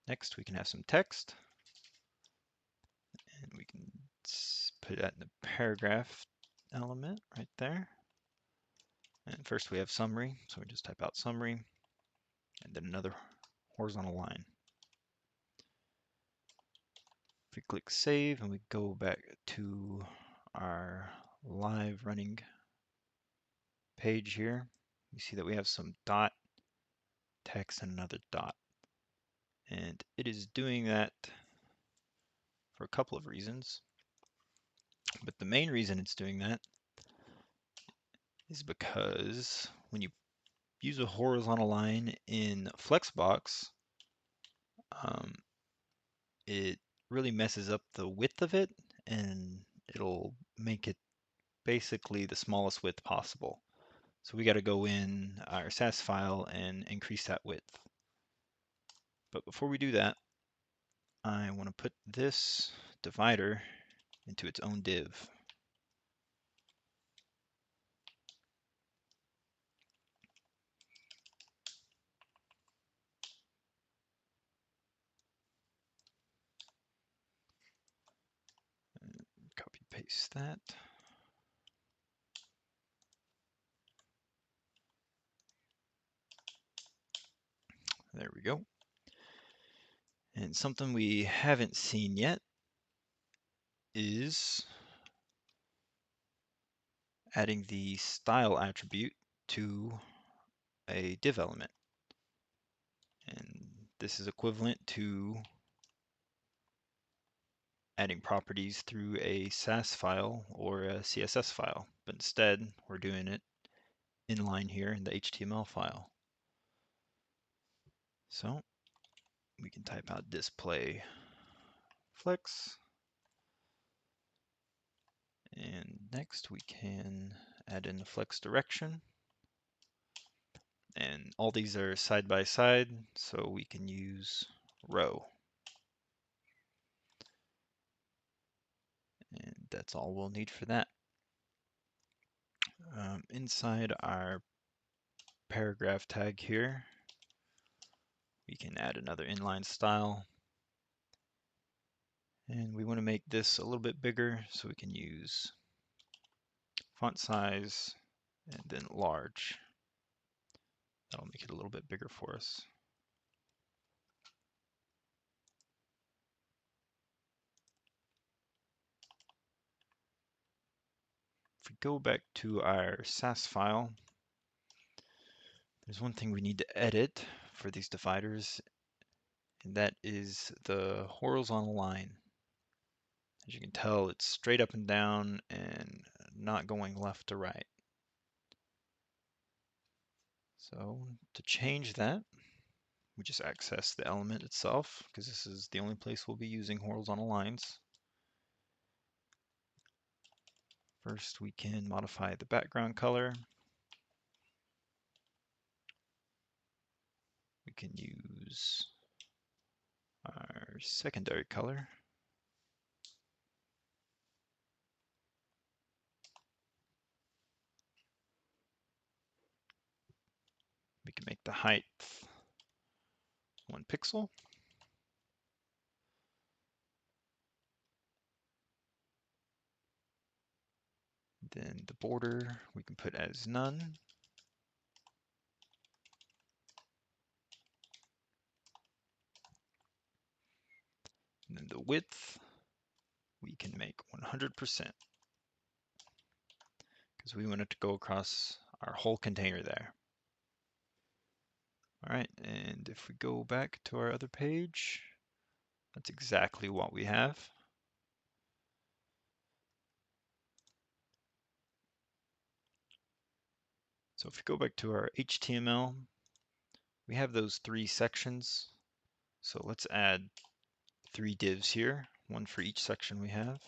Next, we can have some text. And we can put that in the paragraph element right there. And first we have summary, so we just type out summary, and then another horizontal line. If we click save and we go back to our live running page here, we see that we have some dot text and another dot. And it is doing that for a couple of reasons. But the main reason it's doing that is because when you use a horizontal line in FlexBox, it really messes up the width of it, and it'll make it basically the smallest width possible. So we got to go in our CSS file and increase that width. But before we do that, I want to put this divider into its own div. Copy paste that. There we go. And something we haven't seen yet is adding the style attribute to a div element. And this is equivalent to adding properties through a SAS file or a CSS file, but instead we're doing it inline here in the HTML file. So we can type out display flex, and next we can add in the flex direction, and all these are side by side, so we can use row. And that's all we'll need for that. Inside our paragraph tag here, we can add another inline style. And we want to make this a little bit bigger, so we can use font size and then large. That'll make it a little bit bigger for us. If we go back to our SAS file, there's one thing we need to edit for these dividers, and that is the horizontal line. As you can tell, it's straight up and down and not going left to right. So to change that, we just access the element itself, because this is the only place we'll be using horizontal lines. First, we can modify the background color. We can use our secondary color. We can make the height 1 pixel. Then the border we can put as none. And then the width we can make 100%, because we want it to go across our whole container there. All right, and if we go back to our other page, that's exactly what we have. So if we go back to our HTML, we have those 3 sections. So let's add 3 divs here, one for each section we have.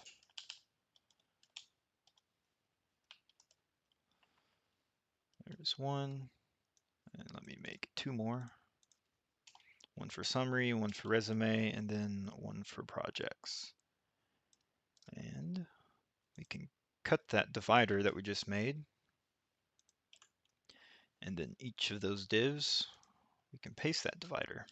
There's one, and let me make 2 more. One for summary, one for resume, and then one for projects. And we can cut that divider that we just made. And then each of those divs, we can paste that divider.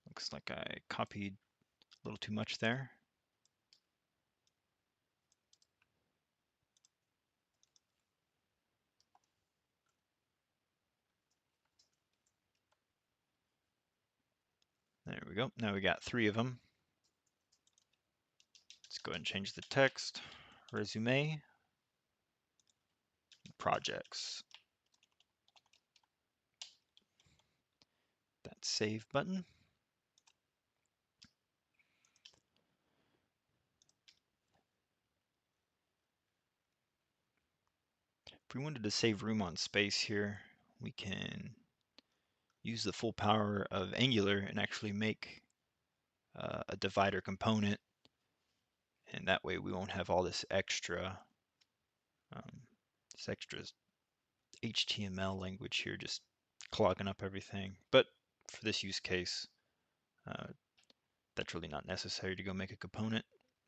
Looks like I copied a little too much there. There we go. Now we got 3 of them. Let's go ahead and change the text, resume, projects. That save button. If we wanted to save room on space here, we can use the full power of Angular and actually make a divider component, and that way we won't have all this extra HTML language here just clogging up everything. But for this use case, that's really not necessary to go make a component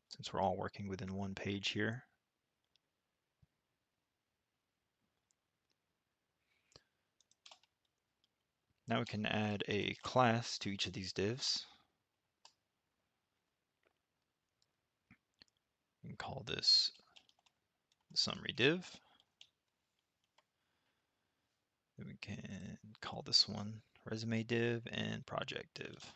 since we're all working within one page here. Now we can add a class to each of these divs. We can call this the summary div. Then we can call this one resume div and project div.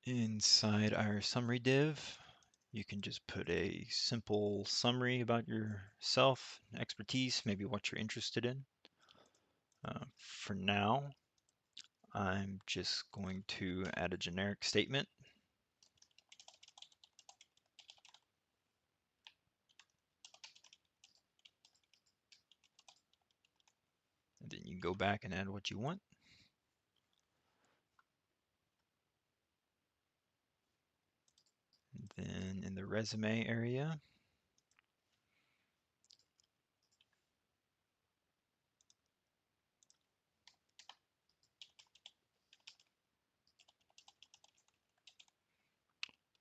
Inside our summary div, you can just put a simple summary about yourself, expertise, maybe what you're interested in. For now, I'm just going to add a generic statement. And then you can go back and add what you want. And then in the resume area,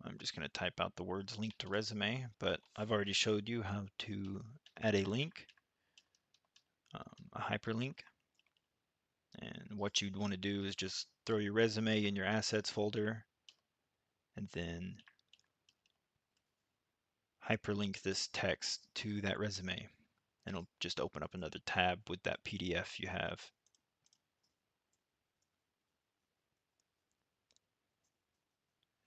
I'm just going to type out the words link to resume, but I've already showed you how to add a link, a hyperlink. And what you'd want to do is just throw your resume in your assets folder and then hyperlink this text to that resume. And it'll just open up another tab with that PDF you have.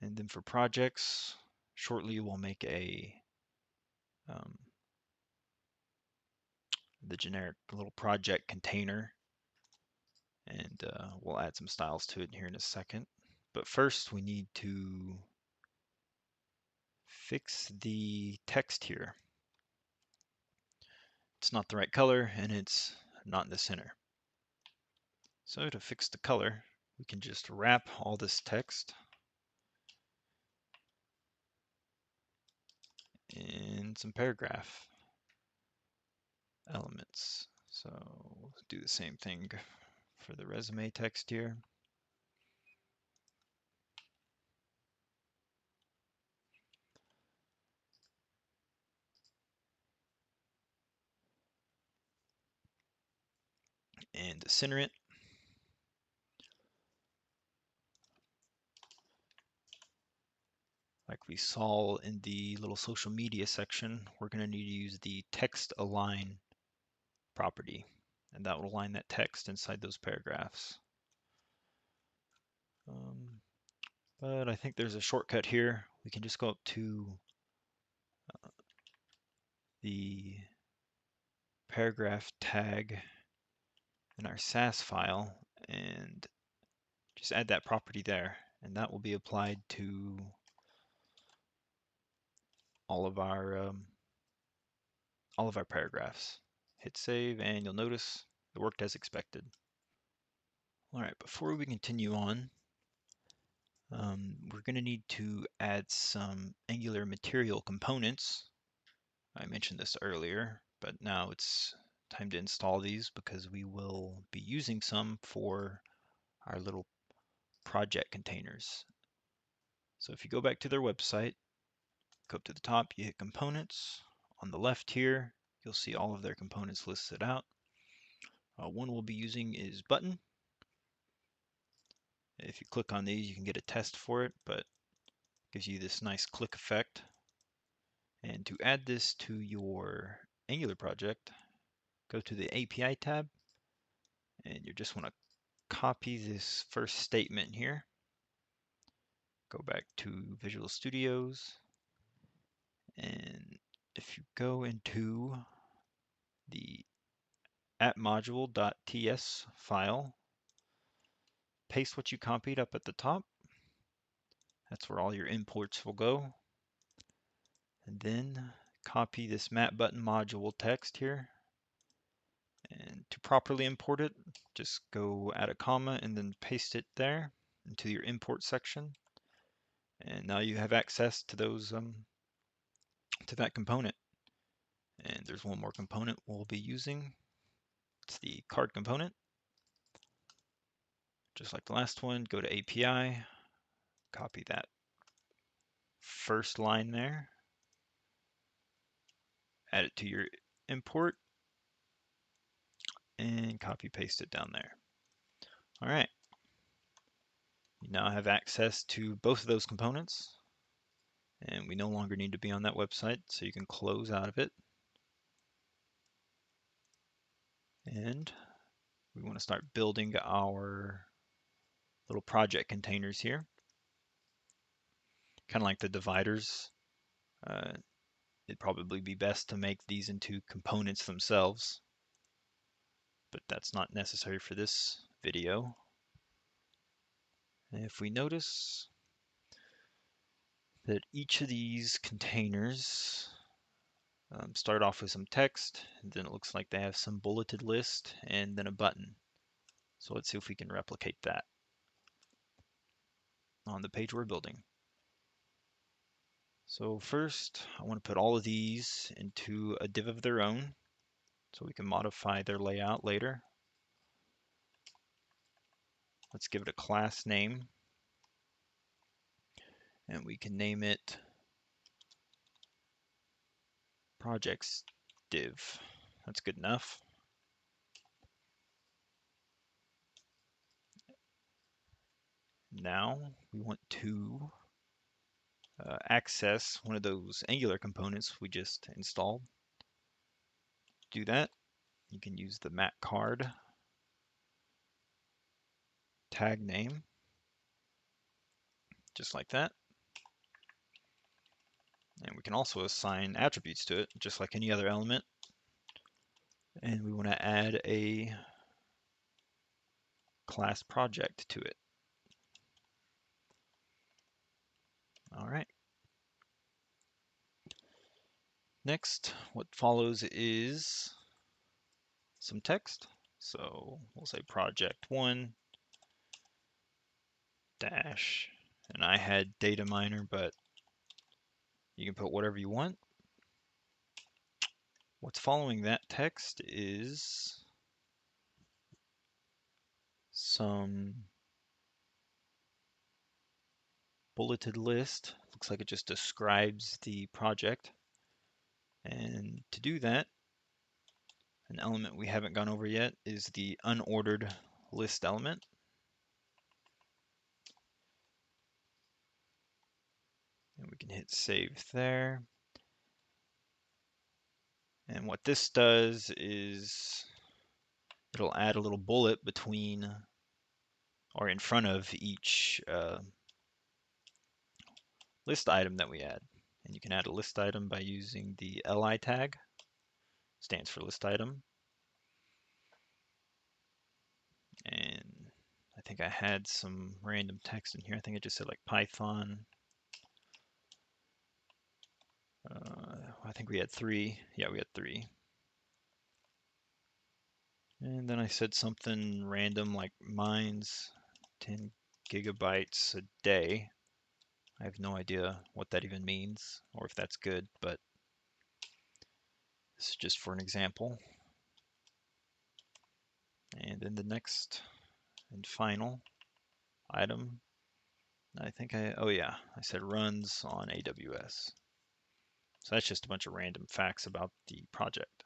And then for projects, shortly we'll make the generic little project container, and we'll add some styles to it here in a second. But first we need to fix the text here. It's not the right color and it's not in the center. So to fix the color, we can just wrap all this text in some paragraph elements. So we'll do the same thing for the resume text here. And to center it, Like we saw in the little social media section, we're going to need to use the text align property, and that will align that text inside those paragraphs. But I think there's a shortcut here. We can just go up to the paragraph tag in our SAS file and just add that property there, and that will be applied to all of our paragraphs. Hit save, and you'll notice it worked as expected. All right, before we continue on, we're going to need to add some Angular material components. I mentioned this earlier, but now it's time to install these because we will be using some for our little project containers. So if you go back to their website, go up to the top, you hit components. On the left here, you'll see all of their components listed out. One we'll be using is button. If you click on these, you can get a test for it, but it gives you this nice click effect. And to add this to your Angular project, go to the API tab, and you just want to copy this first statement here. Go back to Visual Studios, and if you go into the appmodule.ts file, paste what you copied up at the top. That's where all your imports will go. And then copy this map button module text here. And to properly import it, just go add a comma and then paste it there into your import section. And now you have access to those to that component. And there's one more component we'll be using. It's the card component. Just like the last one, go to API, copy that first line there, add it to your import, and copy paste it down there. All right. You now have access to both of those components, and we no longer need to be on that website, so you can close out of it. And we want to start building our little project containers here. Kind of like the dividers. It'd probably be best to make these into components themselves, but that's not necessary for this video. And if we notice that each of these containers start off with some text, and then it looks like they have some bulleted list and then a button. So let's see if we can replicate that on the page we're building. So first, I want to put all of these into a div of their own so we can modify their layout later. Let's give it a class name, and we can name it projects div. That's good enough. Now we want to access one of those Angular components we just installed. To do that, you can use the map card tag name, just like that. And we can also assign attributes to it, just like any other element. And we want to add a class project to it. All right. Next, what follows is some text. So we'll say project1 dash, and I had data miner, but you can put whatever you want. What's following that text is some bulleted list. Looks like it just describes the project. And to do that, an element we haven't gone over yet is the unordered list element. And we can hit save there. And what this does is it'll add a little bullet between or in front of each list item that we add. And you can add a list item by using the li tag, stands for list item. And I think I had some random text in here. I think I just said like Python. I think we had 3. Yeah, we had 3. And then I said something random like mine's 10 gigabytes a day. I have no idea what that even means or if that's good, but this is just for an example. And then the next and final item, oh yeah, I said runs on AWS. So that's just a bunch of random facts about the project.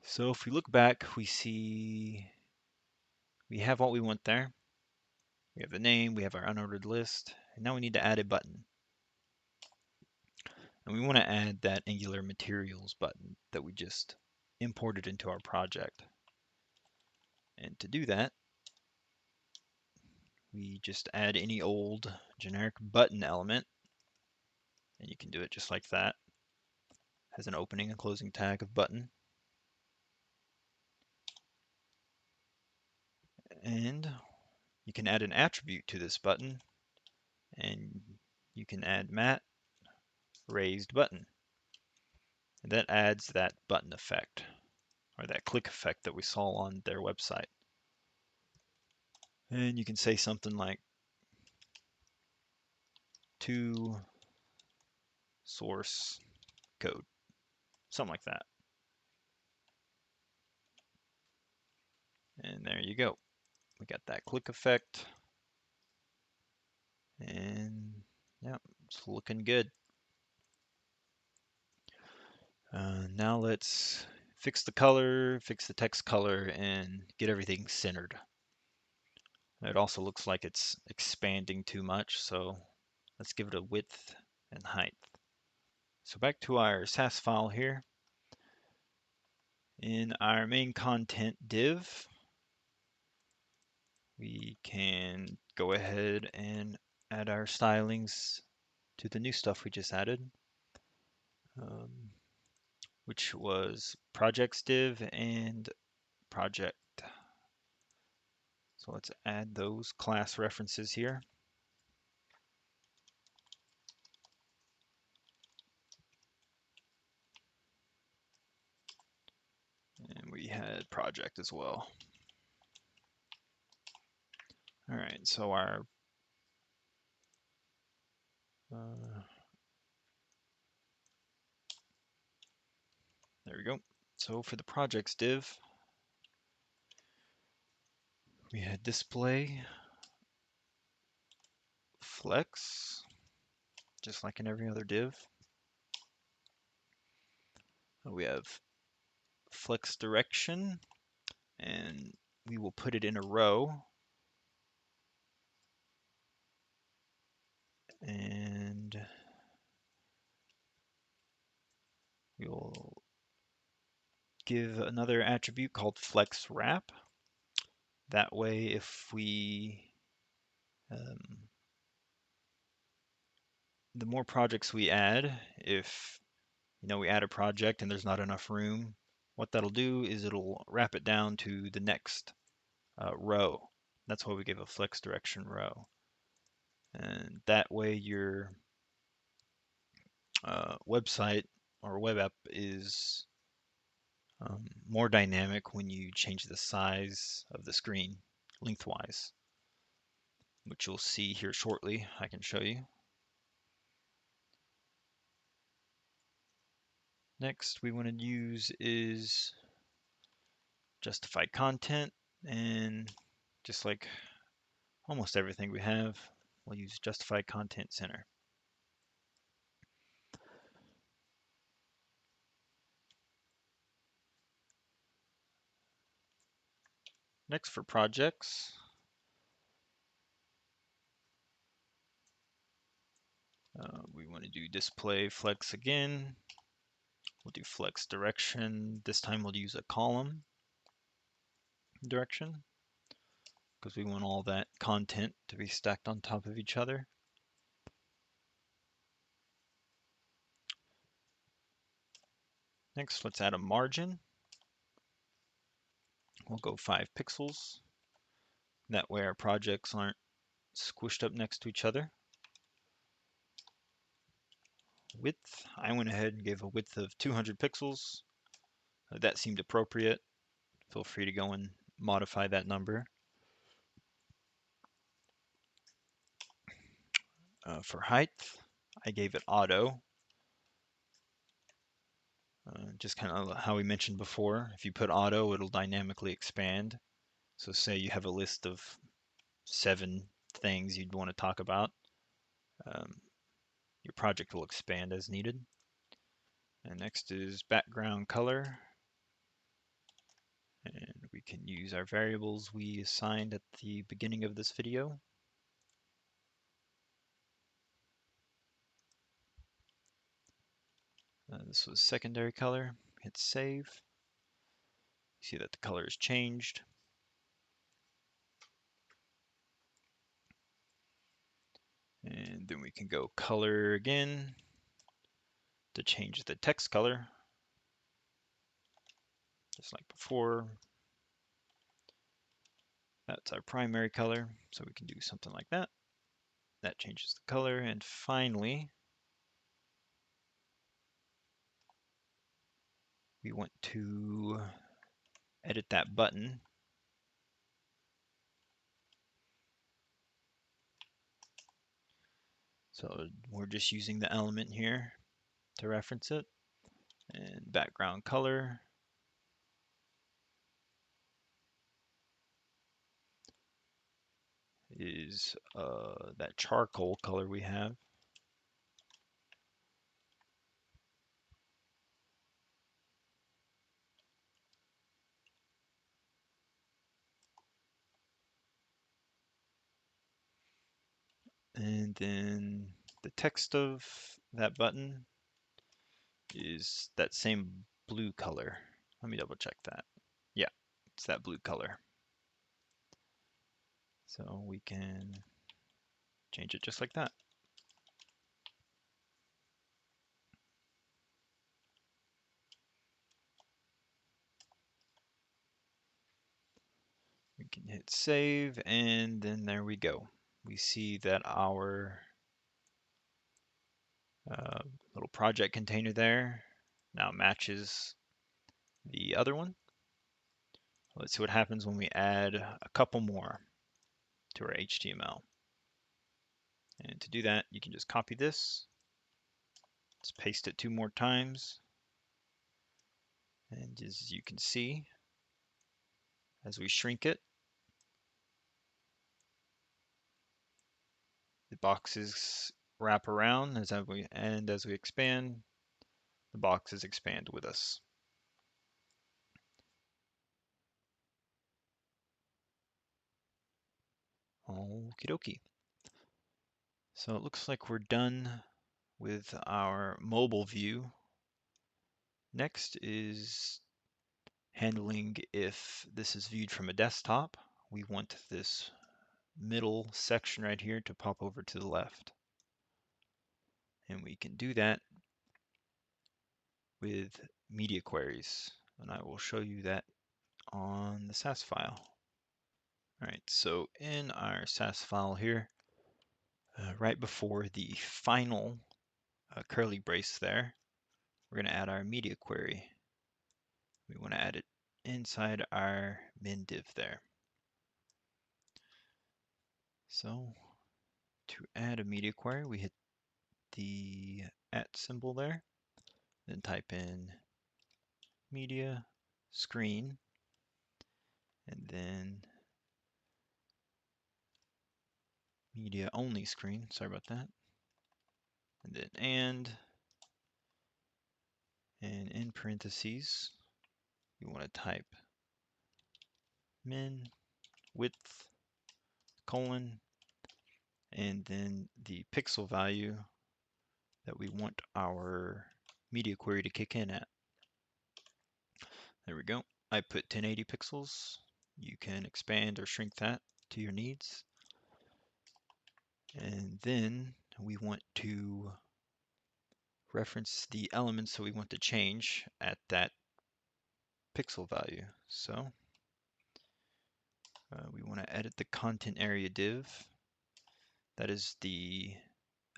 So if we look back, we see we have what we want there. We have the name, we have our unordered list, and now we need to add a button. And we want to add that Angular Materials button that we just imported into our project. And to do that, we just add any old generic button element, and you can do it just like that. It has an opening and closing tag of button. And you can add an attribute to this button, and you can add mat raised button. And that adds that button effect, or that click effect that we saw on their website. And you can say something like to source code, something like that. And there you go. We got that click effect. And yeah, it's looking good. Now let's fix the color, fix the text color, and get everything centered. It also looks like it's expanding too much, so let's give it a width and height. So back to our SAS file here. In our main content div, we can go ahead and add our stylings to the new stuff we just added, which was projects div and project. So let's add those class references here. And we had project as well. All right, so our there we go. So for the projects div, we had display flex, just like in every other div. We have flex direction, and we will put it in a row. And we will give another attribute called flex wrap. That way, if we the more projects we add, if we add a project and there's not enough room, what that'll do is it'll wrap it down to the next row. That's why we give a flex direction row. And that way your website or web app is more dynamic when you change the size of the screen lengthwise, which you'll see here shortly. I can show you. Next we want to use is justified content, and just like almost everything we have, we'll use justified content center. Next for projects, We want to do display flex again. We'll do flex direction. This time we'll use a column direction because we want all that content to be stacked on top of each other. Next, let's add a margin. We'll go 5 pixels. That way our projects aren't squished up next to each other. Width, I went ahead and gave a width of 200 pixels. That seemed appropriate. Feel free to go and modify that number. For height, I gave it auto. Just kind of how we mentioned before, if you put auto, it'll dynamically expand. So say you have a list of 7 things you'd want to talk about. Your project will expand as needed. And next is background color. And we can use our variables we assigned at the beginning of this video. This was secondary color. Hit save. See that the color has changed. And then we can go color again to change the text color, just like before. That's our primary color, so we can do something like that. That changes the color. And finally, we want to edit that button. So we're just using the element here to reference it. And background color is that charcoal color we have. And then the text of that button is that same blue color. Let me double check that. Yeah, it's that blue color. So we can change it just like that. We can hit save, and then there we go. We see that our little project container there now matches the other one. Let's see what happens when we add a couple more to our HTML. And to do that, you can just copy this. Let's paste it 2 more times. And as you can see, as we shrink it, the boxes wrap around as we expand, the boxes expand with us. Okie dokie. So it looks like we're done with our mobile view. Next is handling if this is viewed from a desktop. We want this middle section right here to pop over to the left. And we can do that with media queries. And I will show you that on the SAS file. All right, so in our SAS file here, right before the final curly brace there, we're going to add our media query. We want to add it inside our min div there. So to add a media query, we hit the @ symbol there, then type in media screen, and then media only screen, sorry about that, and then and in parentheses, you want to type min width colon, and then the pixel value that we want our media query to kick in at. There we go. I put 1080 pixels. You can expand or shrink that to your needs. And then we want to reference the elements that we want to change at that pixel value. So we want to edit the content area div. That is the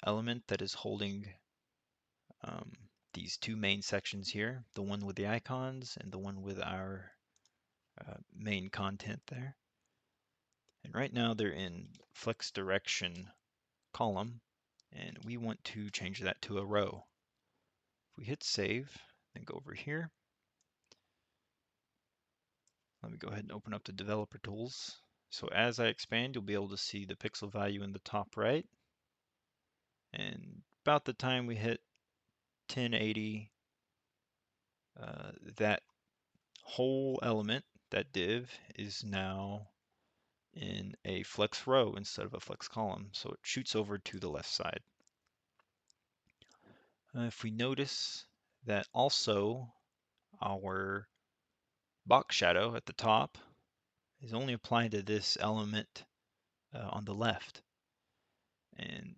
element that is holding these two main sections here, the one with the icons and the one with our main content there. And right now they're in flex direction column, and we want to change that to a row. If we hit save, then go over here. Let me go ahead and open up the developer tools. So as I expand, you'll be able to see the pixel value in the top right. And about the time we hit 1080, that whole element, that div, is now in a flex row instead of a flex column. So it shoots over to the left side. If we notice that also our box shadow at the top is only applied to this element on the left. And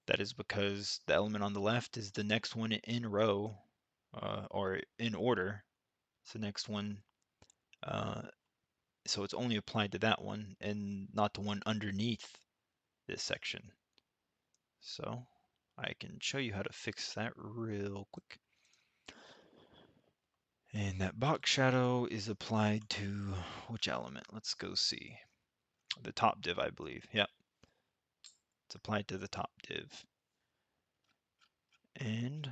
that is because the element on the left is the next one in row or in order. It's the next one. So it's only applied to that one and not the one underneath this section. So I can show you how to fix that real quick. And that box shadow is applied to which element? Let's go see. The top div, I believe. Yep. It's applied to the top div. And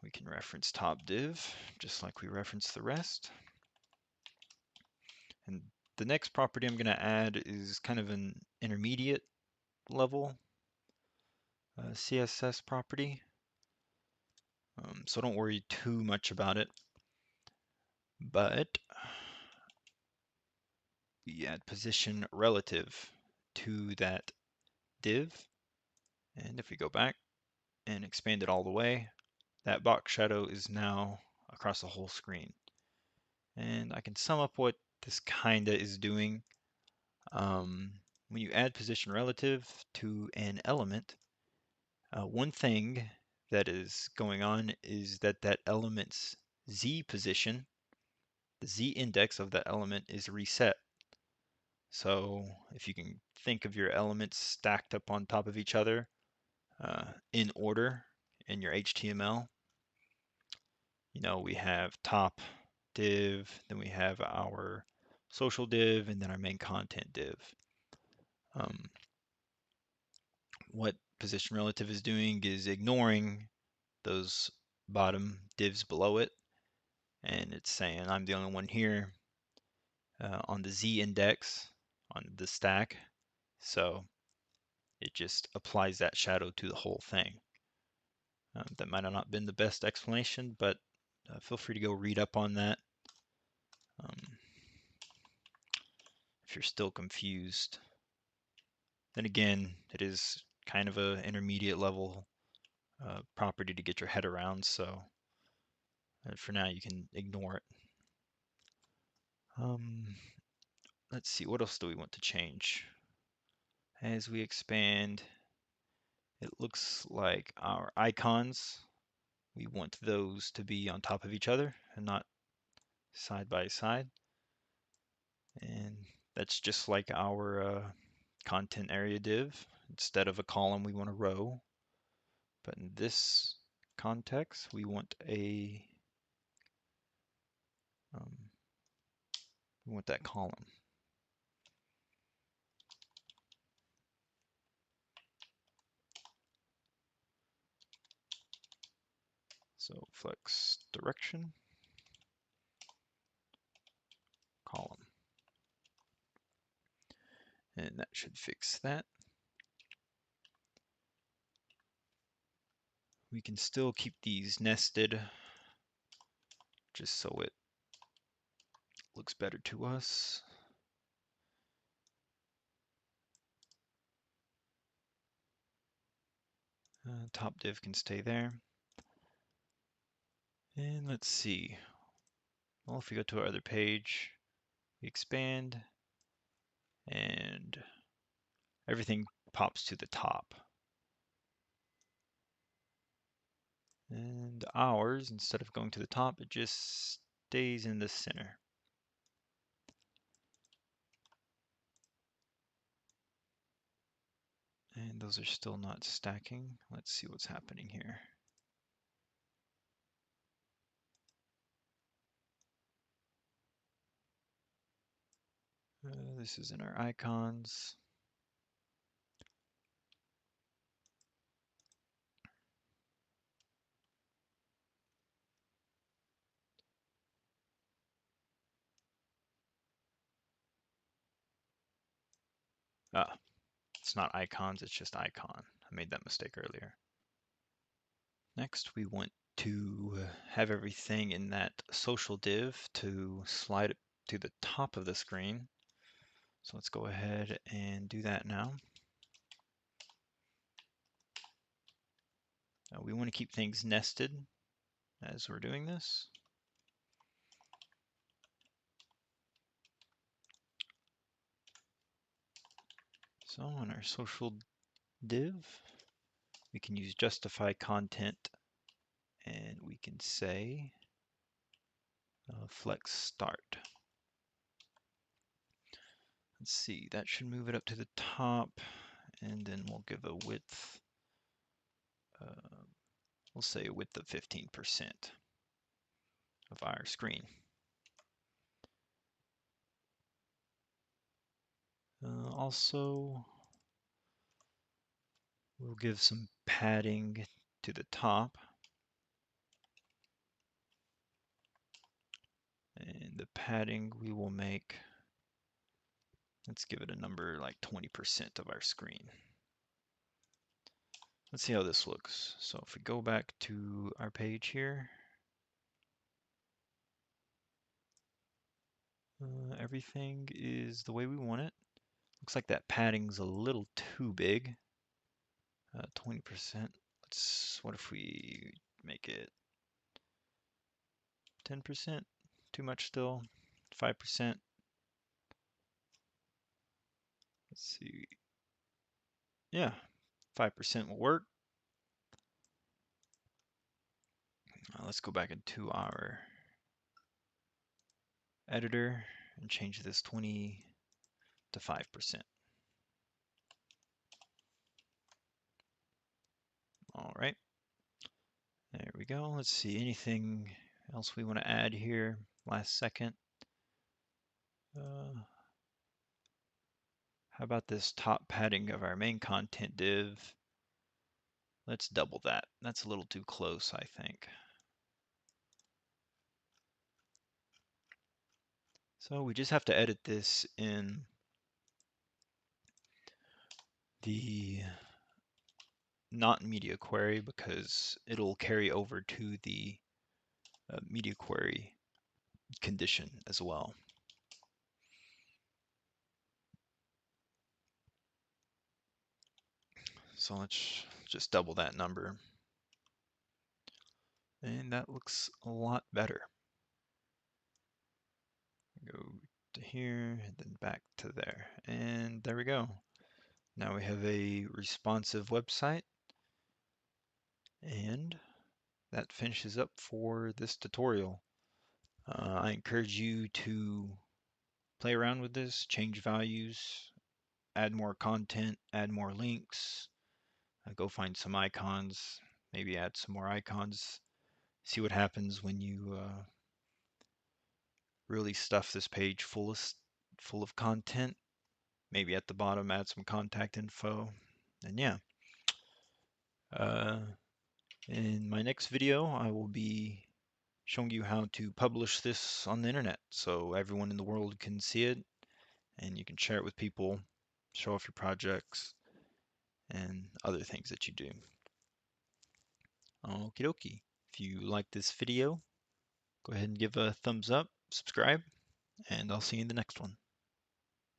we can reference top div just like we reference the rest. And the next property I'm going to add is kind of an intermediate level CSS property. So don't worry too much about it. But we add position relative to that div. And if we go back and expand it all the way, that box shadow is now across the whole screen. And I can sum up what this kinda is doing. When you add position relative to an element, one thing that is going on is that that element's Z position, the Z index of that element, is reset. So if you can think of your elements stacked up on top of each other in order in your HTML, you know, we have top div, then we have our social div, and then our main content div. What position relative is doing is ignoring those bottom divs below it, and it's saying I'm the only one here on the Z index on the stack, so it just applies that shadow to the whole thing. That might have not been the best explanation, but feel free to go read up on that if you're still confused. Then again, it is kind of an intermediate level property to get your head around, so for now you can ignore it. Let's see, what else do we want to change? As we expand, it looks like our icons, we want those to be on top of each other and not side by side. And that's just like our content area div. Instead of a column, we want a row. But in this context, we want that column. So flex direction, column. And that should fix that. We can still keep these nested just so it looks better to us. Top div can stay there. And let's see. Well, if we go to our other page, we expand, and everything pops to the top. And ours, instead of going to the top, it just stays in the center. And those are still not stacking. Let's see what's happening here. This is in our icons. It's not icons, it's just icon. I made that mistake earlier. Next, we want to have everything in that social div to slide it to the top of the screen. So let's go ahead and do that now. We want to keep things nested as we're doing this. So on our social div, we can use justify content, and we can say flex start. Let's see, that should move it up to the top, and then we'll give a width. We'll say a width of 15% of our screen. Also, we'll give some padding to the top. And the padding we will make, let's give it a number like 20% of our screen. Let's see how this looks. So if we go back to our page here, everything is the way we want it. Looks like that padding's a little too big. 20%. What if we make it 10%? Too much still. 5%. Let's see. Yeah, 5% will work. Let's go back into our editor and change this 20 to 5%. All right, there we go. Let's see, anything else we want to add here? Last second. How about this top padding of our main content div? Let's double that. That's a little too close, I think. So we just have to edit this in the not media query because it'll carry over to the media query condition as well. So let's just double that number. And that looks a lot better. Go to here and then back to there. And there we go. Now we have a responsive website. And that finishes up for this tutorial. I encourage you to play around with this, change values, add more content, add more links, go find some icons, maybe add some more icons, see what happens when you really stuff this page full of content. Maybe at the bottom add some contact info, and yeah. In my next video, I will be showing you how to publish this on the internet so everyone in the world can see it and you can share it with people, show off your projects, and other things that you do. Okie dokie. If you like this video, go ahead and give a thumbs up, subscribe, and I'll see you in the next one.